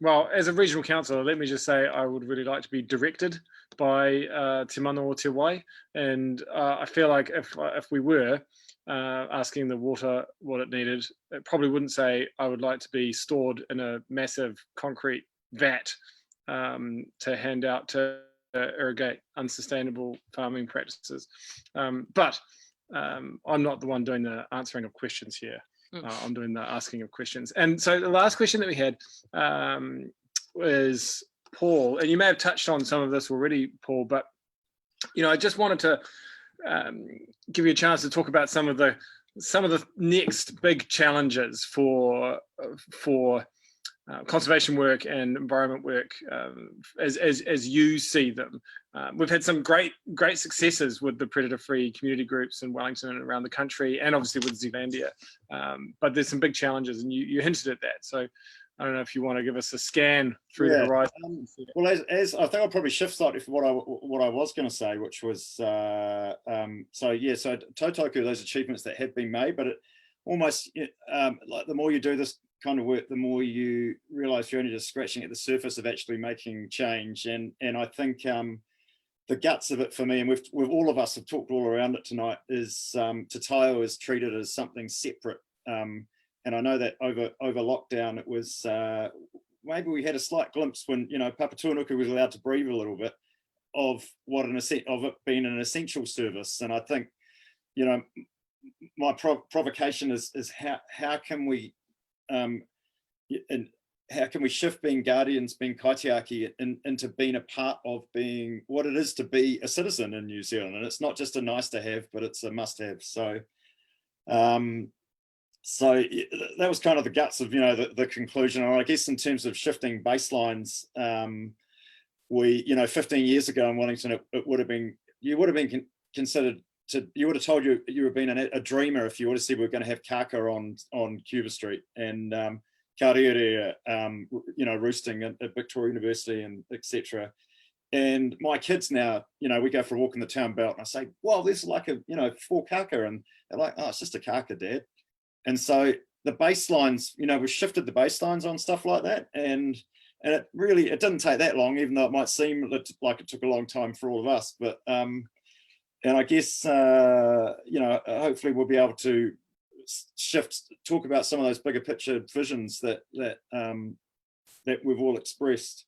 Speaker 1: Well, as a regional councillor, let me just say I would really like to be directed by te mana o te wai, and I feel like if we were asking the water what it needed, it probably wouldn't say I would like to be stored in a massive concrete vat to hand out to irrigate unsustainable farming practices. But I'm not the one doing the answering of questions here. I'm doing the asking of questions. And so the last question that we had was Paul, and you may have touched on some of this already, Paul, but I just wanted to give you a chance to talk about some of the next big challenges for conservation work and environment work as you see them. We've had some great successes with the predator-free community groups in Wellington and around the country, and obviously with Zealandia. But there's some big challenges, and you hinted at that. So I don't know if you want to give us a scan through the horizon.
Speaker 6: Well, as I think I'll probably shift slightly from what I was going to say, which was so tautoko, those achievements that have been made, but it almost like the more you do this kind of work, the more you realize you're only just scratching at the surface of actually making change. And I think the guts of it for me, and we've all of us have talked all around it tonight, is te taiao is treated as something separate. And I know that over lockdown, it was maybe we had a slight glimpse when Papatūānuku was allowed to breathe a little bit of it being an essential service. And I think my provocation is how can we shift being guardians, being kaitiaki, into being a part of being what it is to be a citizen in New Zealand. And it's not just a nice to have, but it's a must have. So so that was kind of the guts of the conclusion. And I guess in terms of shifting baselines, we 15 years ago in Wellington, it would have been, you would have been considered to, you would have told you would have been a dreamer if you would have said we're going to have kaka on Cuba Street and kareere, roosting at Victoria University and etc. And my kids now, we go for a walk in the town belt and I say, well, there's like 4 kaka, and they're like, oh, it's just a kaka, Dad. And so the baselines, we've shifted the baselines on stuff like that. And it didn't take that long, even though it might seem like it took a long time for all of us. But, and I guess, hopefully we'll be able to talk about some of those bigger picture visions that we've all expressed.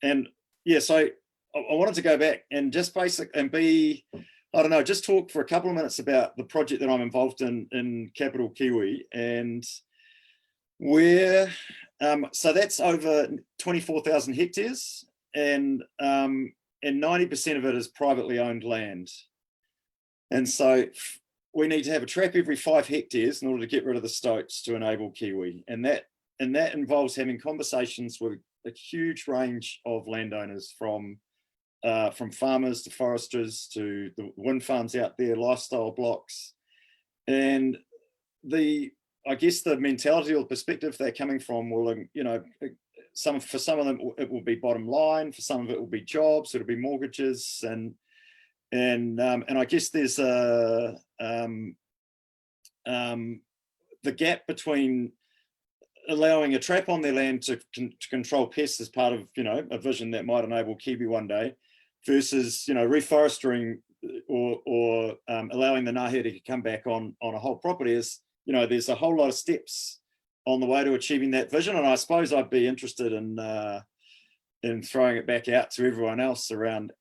Speaker 6: And yeah, so I wanted to go back and just just talk for a couple of minutes about the project that I'm involved in capital Kiwi, and so that's over 24,000 hectares, and 90% of it is privately owned land. And so we need to have a trap every 5 hectares in order to get rid of the stoats to enable Kiwi, and that involves having conversations with a huge range of landowners, from farmers to foresters to the wind farms out there, lifestyle blocks. And I guess the mentality or perspective they're coming from will, for some of them it will be bottom line, for some of it will be jobs, it'll be mortgages, and I guess there's the gap between allowing a trap on their land to control pests as part of a vision that might enable Kiwi one day, versus reforesting or allowing the ngahere to come back on a whole property. Is there's a whole lot of steps on the way to achieving that vision, and I suppose I'd be interested in throwing it back out to everyone else around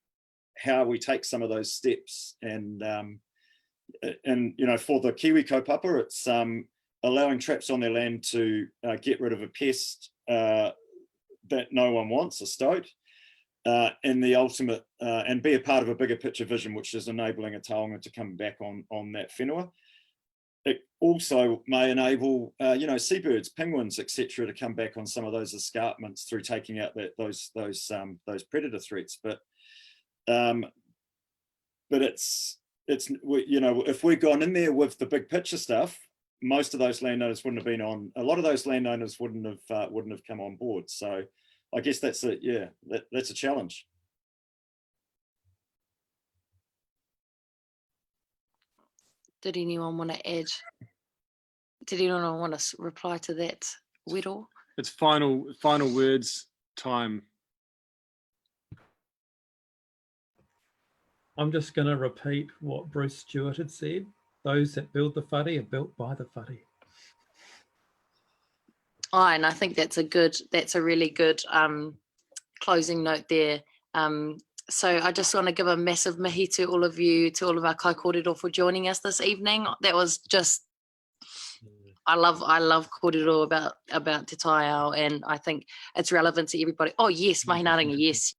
Speaker 6: how we take some of those steps. And for the Kiwi kaupapa, it's allowing traps on their land to get rid of a pest that no one wants, a stoat. And the ultimate, and be a part of a bigger picture vision, which is enabling a taonga to come back on that whenua. it also may enable, you know, seabirds, penguins, etc., to come back on some of those escarpments through taking out those predator threats. But it's you know, if we'd gone in there with the big picture stuff, most of those landowners wouldn't have been on. A lot of those landowners wouldn't have come on board. So I guess that's that's a challenge.
Speaker 2: Did anyone want to add? Did anyone want to reply to that, Whittle?
Speaker 1: It's final words time.
Speaker 7: I'm just going to repeat what Bruce Stewart had said. Those that build the whare are built by the whare.
Speaker 2: Oh, and I think that's a really good closing note there. So I just want to give a massive mihi to all of you, to all of our kōrero for joining us this evening. That was just, I love kōrero about te taiao, and I think it's relevant to everybody. Oh yes, Mahina-a-rangi, yes.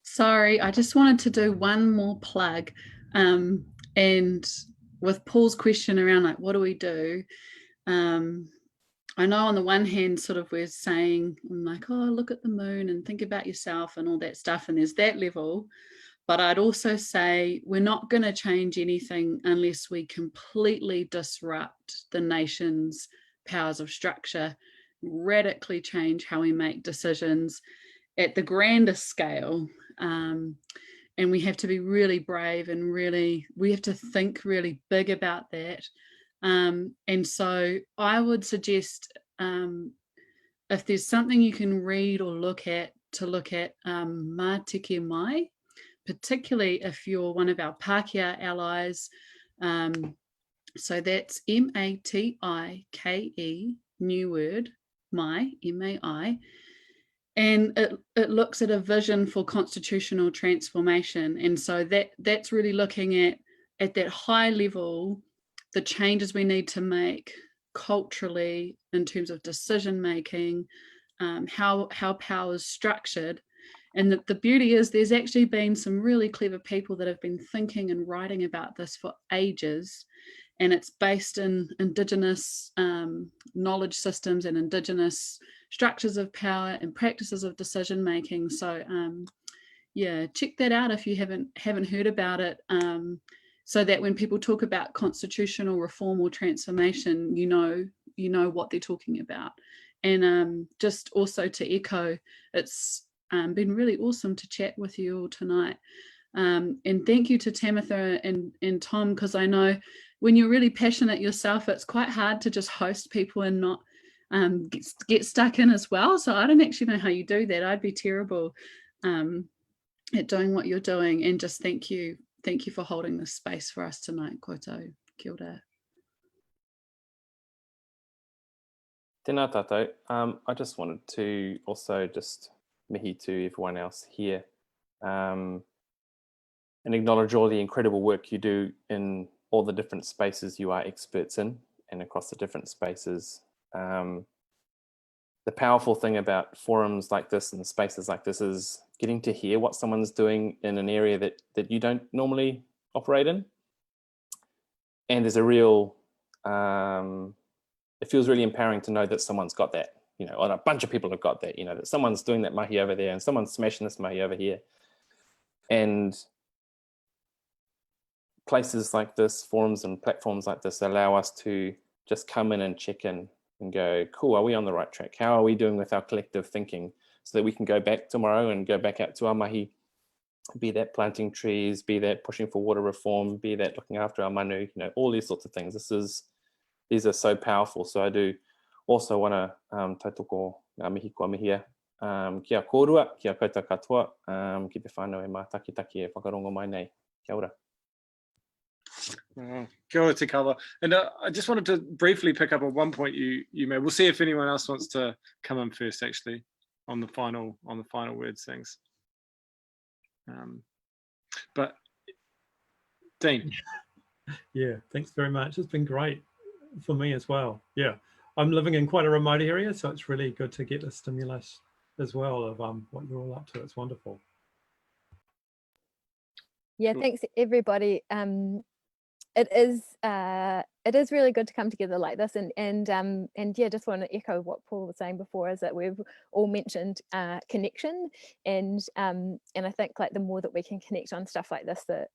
Speaker 2: Sorry,
Speaker 5: I just wanted to do one more plug. And with Paul's question around like, what do we do? I know on the one hand, sort of we're saying, I'm like, oh, look at the moon and think about yourself and all that stuff. And there's that level. But I'd also say we're not going to change anything unless we completely disrupt the nation's powers of structure, radically change how we make decisions at the grandest scale. And we have to be really brave and we have to think really big about that. And so I would suggest if there's something you can read or look at mā teke mai, particularly if you're one of our Pākehā allies. So that's MATIKE, new word, mai, MAI. And it looks at a vision for constitutional transformation. And so that's really looking at that high level, the changes we need to make culturally in terms of decision making, how power is structured. And the beauty is there's actually been some really clever people that have been thinking and writing about this for ages. And it's based in Indigenous knowledge systems and Indigenous structures of power and practices of decision making. So yeah, check that out if you haven't heard about it. So that when people talk about constitutional reform or transformation, you know what they're talking about. And just also to echo, it's been really awesome to chat with you all tonight. And thank you to Tamatha and Tom, because I know when you're really passionate yourself, it's quite hard to just host people and not get stuck in as well. So I don't actually know how you do that. I'd be terrible at doing what you're doing. And just thank you for holding this space for us tonight, koutou. Kia ora.
Speaker 3: Tēnā tātou. I just wanted to also just mihi to everyone else here and acknowledge all the incredible work you do in all the different spaces you are experts in and across the different spaces. The powerful thing about forums like this and spaces like this is getting to hear what someone's doing in an area that you don't normally operate in. And there's a real, it feels really empowering to know that someone's got that, you know, or a bunch of people have got that, you know, that someone's doing that mahi over there and someone's smashing this mahi over here. And places like this, forums and platforms like this allow us to just come in and check in and go, cool, are we on the right track? How are we doing with our collective thinking? So that we can go back tomorrow and go back out to our mahi, be that planting trees, be that pushing for water reform, be that looking after our manu, you know, all these sorts of things. These are so powerful. So I do also want to tautoko ngā mihi kua mihia. Kia kōrua, kia koutou katoa, ki te whānau e mātakitaki e whakarongo mai nei. Kia ora.
Speaker 1: Kia ora te kawa. And I just wanted to briefly pick up on one point you made. We'll see if anyone else wants to come in first, actually, on the final words things. But Dean.
Speaker 7: Yeah, thanks very much. It's been great for me as well. Yeah, I'm living in quite a remote area, so it's really good to get a stimulus as well of what you're all up to. It's wonderful.
Speaker 4: Yeah, thanks everybody. it is really good to come together like this, and yeah, just want to echo what Paul was saying before, is that we've all mentioned connection, and I think like the more that we can connect on stuff like this, the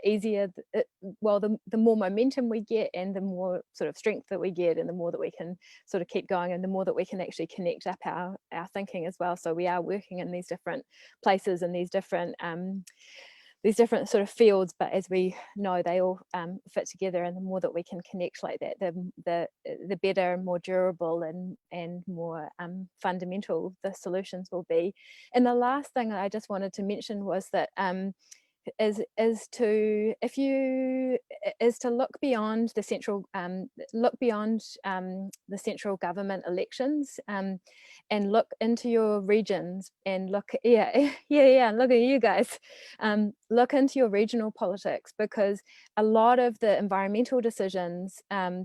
Speaker 4: easier, the more momentum we get, and the more sort of strength that we get, and the more that we can sort of keep going, and the more that we can actually connect up our thinking as well. So we are working in these different places and these different sort of fields, but as we know, they all fit together, and the more that we can connect like that, the better and more durable and more fundamental the solutions will be. And the last thing I just wanted to mention was that is to look beyond the central the central government elections, and look into your regions, and look look at you guys, look into your regional politics, because a lot of the environmental decisions, a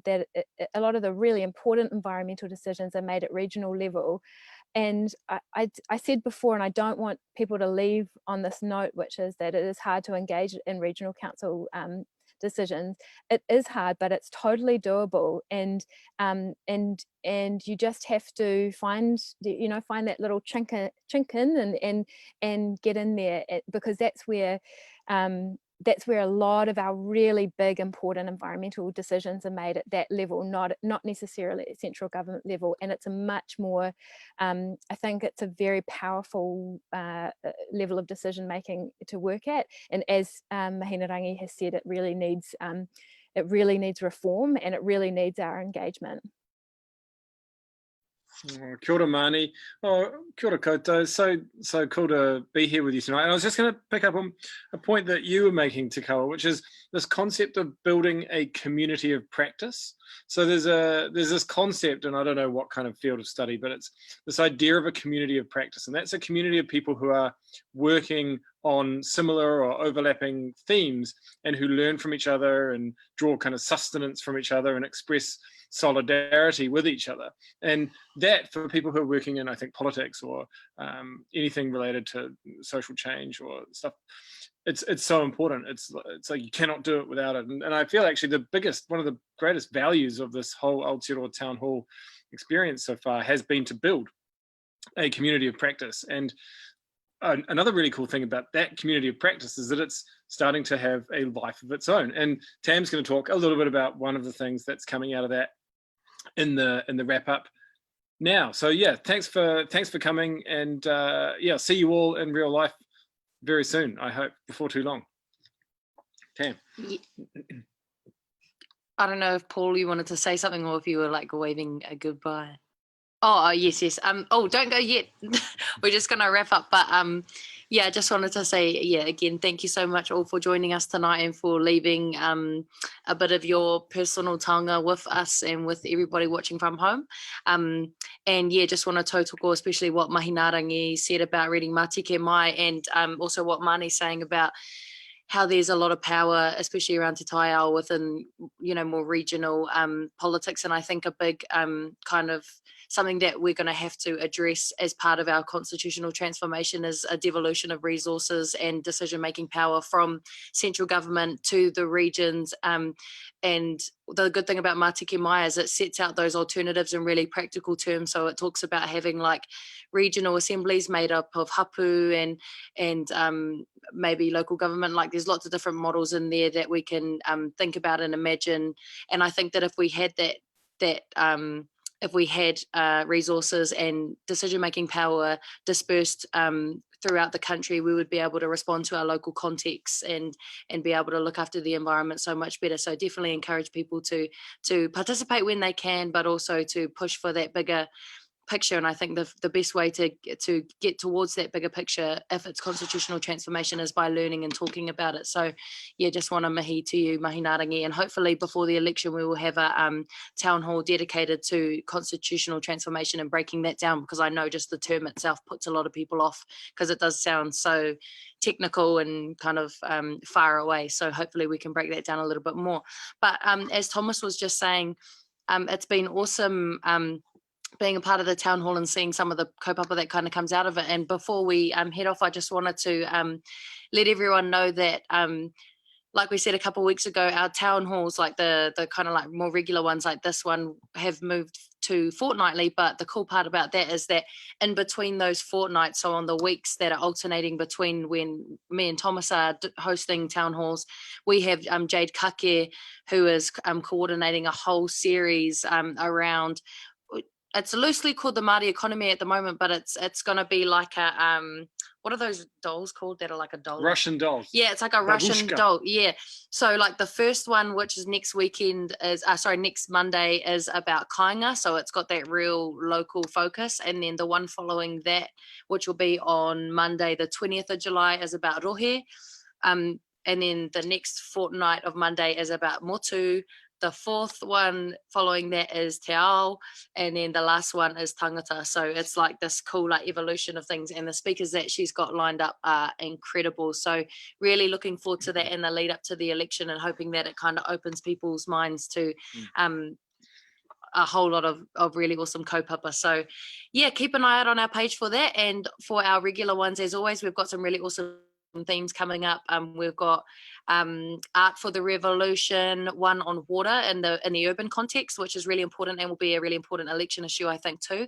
Speaker 4: lot of the really important environmental decisions are made at regional level. And I said before, and I don't want people to leave on this note, which is that it is hard to engage in regional council decisions. It is hard, but it's totally doable, and you just have to find that little chink in and get in there, because that's where a lot of our really big important environmental decisions are made, at that level, not necessarily at central government level. And it's a much more I think it's a very powerful level of decision making to work at, and as Mahina-a-rangi has said, it really needs reform, and it really needs our engagement.
Speaker 1: Oh, kia ora, Marnie. Oh, kia ora koutou. So cool to be here with you tonight. And I was just going to pick up on a point that you were making, Te Kawa, which is this concept of building a community of practice. So there's this concept, and I don't know what kind of field of study, but it's this idea of a community of practice, and that's a community of people who are working on similar or overlapping themes, and who learn from each other and draw kind of sustenance from each other and express solidarity with each other. And that, for people who are working in, I think, politics or anything related to social change or stuff, it's so important. It's like you cannot do it without it. And I feel actually one of the greatest values of this whole Aotearoa Town Hall experience so far has been to build a community of practice. And another really cool thing about that community of practice is that it's starting to have a life of its own. And Tam's going to talk a little bit about one of the things that's coming out of that in the wrap up now. So yeah, thanks for coming, and yeah, see you all in real life very soon, I hope, before too long. Tam.
Speaker 2: I don't know if Paul, you wanted to say something, or if you were like waving a goodbye. Oh yes. Oh, don't go yet. We're just gonna wrap up, but yeah, just wanted to say, yeah, again, thank you so much all for joining us tonight, and for leaving a bit of your personal taonga with us and with everybody watching from home. And yeah, just want to tautoko, especially what Mahina-a-rangi said about reading Matike Mai, and also what Marnie's saying about how there's a lot of power, especially around te taiao, within, more regional politics. And I think a big kind of something that we're going to have to address as part of our constitutional transformation is a devolution of resources and decision-making power from central government to the regions. And the good thing about Matike Mai is it sets out those alternatives in really practical terms. So it talks about having like regional assemblies made up of hapu and maybe local government. Like there's lots of different models in there that we can think about and imagine. And I think that if we had if we had resources and decision-making power dispersed throughout the country, we would be able to respond to our local contexts and be able to look after the environment so much better. So definitely encourage people to participate when they can, but also to push for that bigger picture. And I think the best way to get towards that bigger picture, if it's constitutional transformation, is by learning and talking about it. So yeah, just want to mihi to you, Mahina-a-rangi, and hopefully before the election we will have a town hall dedicated to constitutional transformation and breaking that down, because I know just the term itself puts a lot of people off, because it does sound so technical and kind of far away. So hopefully we can break that down a little bit more. But as Thomas was just saying, it's been awesome being a part of the town hall and seeing some of the kaupapa that kind of comes out of it. And before we head off, I just wanted to let everyone know that like we said a couple of weeks ago, our town halls, like the kind of like more regular ones like this one, have moved to fortnightly. But the cool part about that is that in between those fortnights, so on the weeks that are alternating between when me and Thomas are hosting town halls, we have Jade Kake, who is coordinating a whole series around, it's loosely called the Māori economy at the moment, but it's going to be like a what are those dolls called that are like a doll?
Speaker 1: Russian dolls.
Speaker 2: Yeah, it's like a Russian doll. Yeah. So like the first one, which is next weekend, is next Monday, is about kāinga. So it's got that real local focus. And then the one following that, which will be on Monday, the 20th of July, is about rohe. And then the next fortnight of Monday is about motu. The fourth one following that is taiao, and then the last one is tangata. So it's like this cool like evolution of things, and the speakers that she's got lined up are incredible. So really looking forward to that in the lead up to the election, and hoping that it kind of opens people's minds to a whole lot of really awesome kaupapa. So yeah, keep an eye out on our page for that. And for our regular ones, as always, we've got some really awesome themes coming up. We've got art for the revolution, one on water in the urban context, which is really important and will be a really important election issue, I think, too.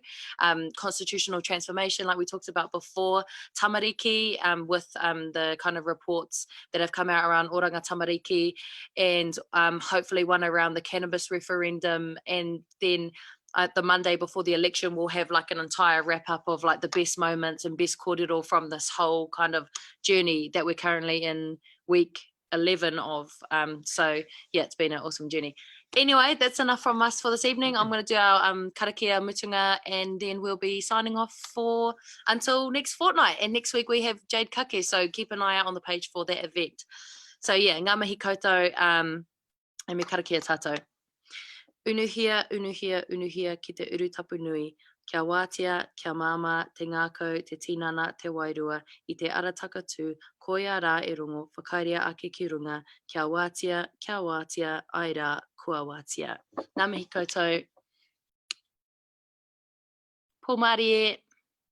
Speaker 2: Constitutional transformation, like we talked about before, tamariki, with the kind of reports that have come out around oranga tamariki, and hopefully one around the cannabis referendum. And then the Monday before the election, we'll have like an entire wrap up of like the best moments and best kōrero from this whole kind of journey that we're currently in week 11 of. So yeah, it's been an awesome journey. Anyway, that's enough from us for this evening. I'm going to do our karakia mutunga, and then we'll be signing off for until next fortnight. And next week we have Jade Kake, so keep an eye out on the page for that event. So yeah, ngā mihi koutou, and me karakia tātou. Unuhia, unuhia, unuhia ki te uru tapu nui. Kia wātia, kia māma, te ngākau, te tinana, te wairua, i te arataka tū, koia rā e rongo, whakairea ake ki runga, kia wātia, ai rā, kua wātia. Ngā mihi koutou. Pō Mārie.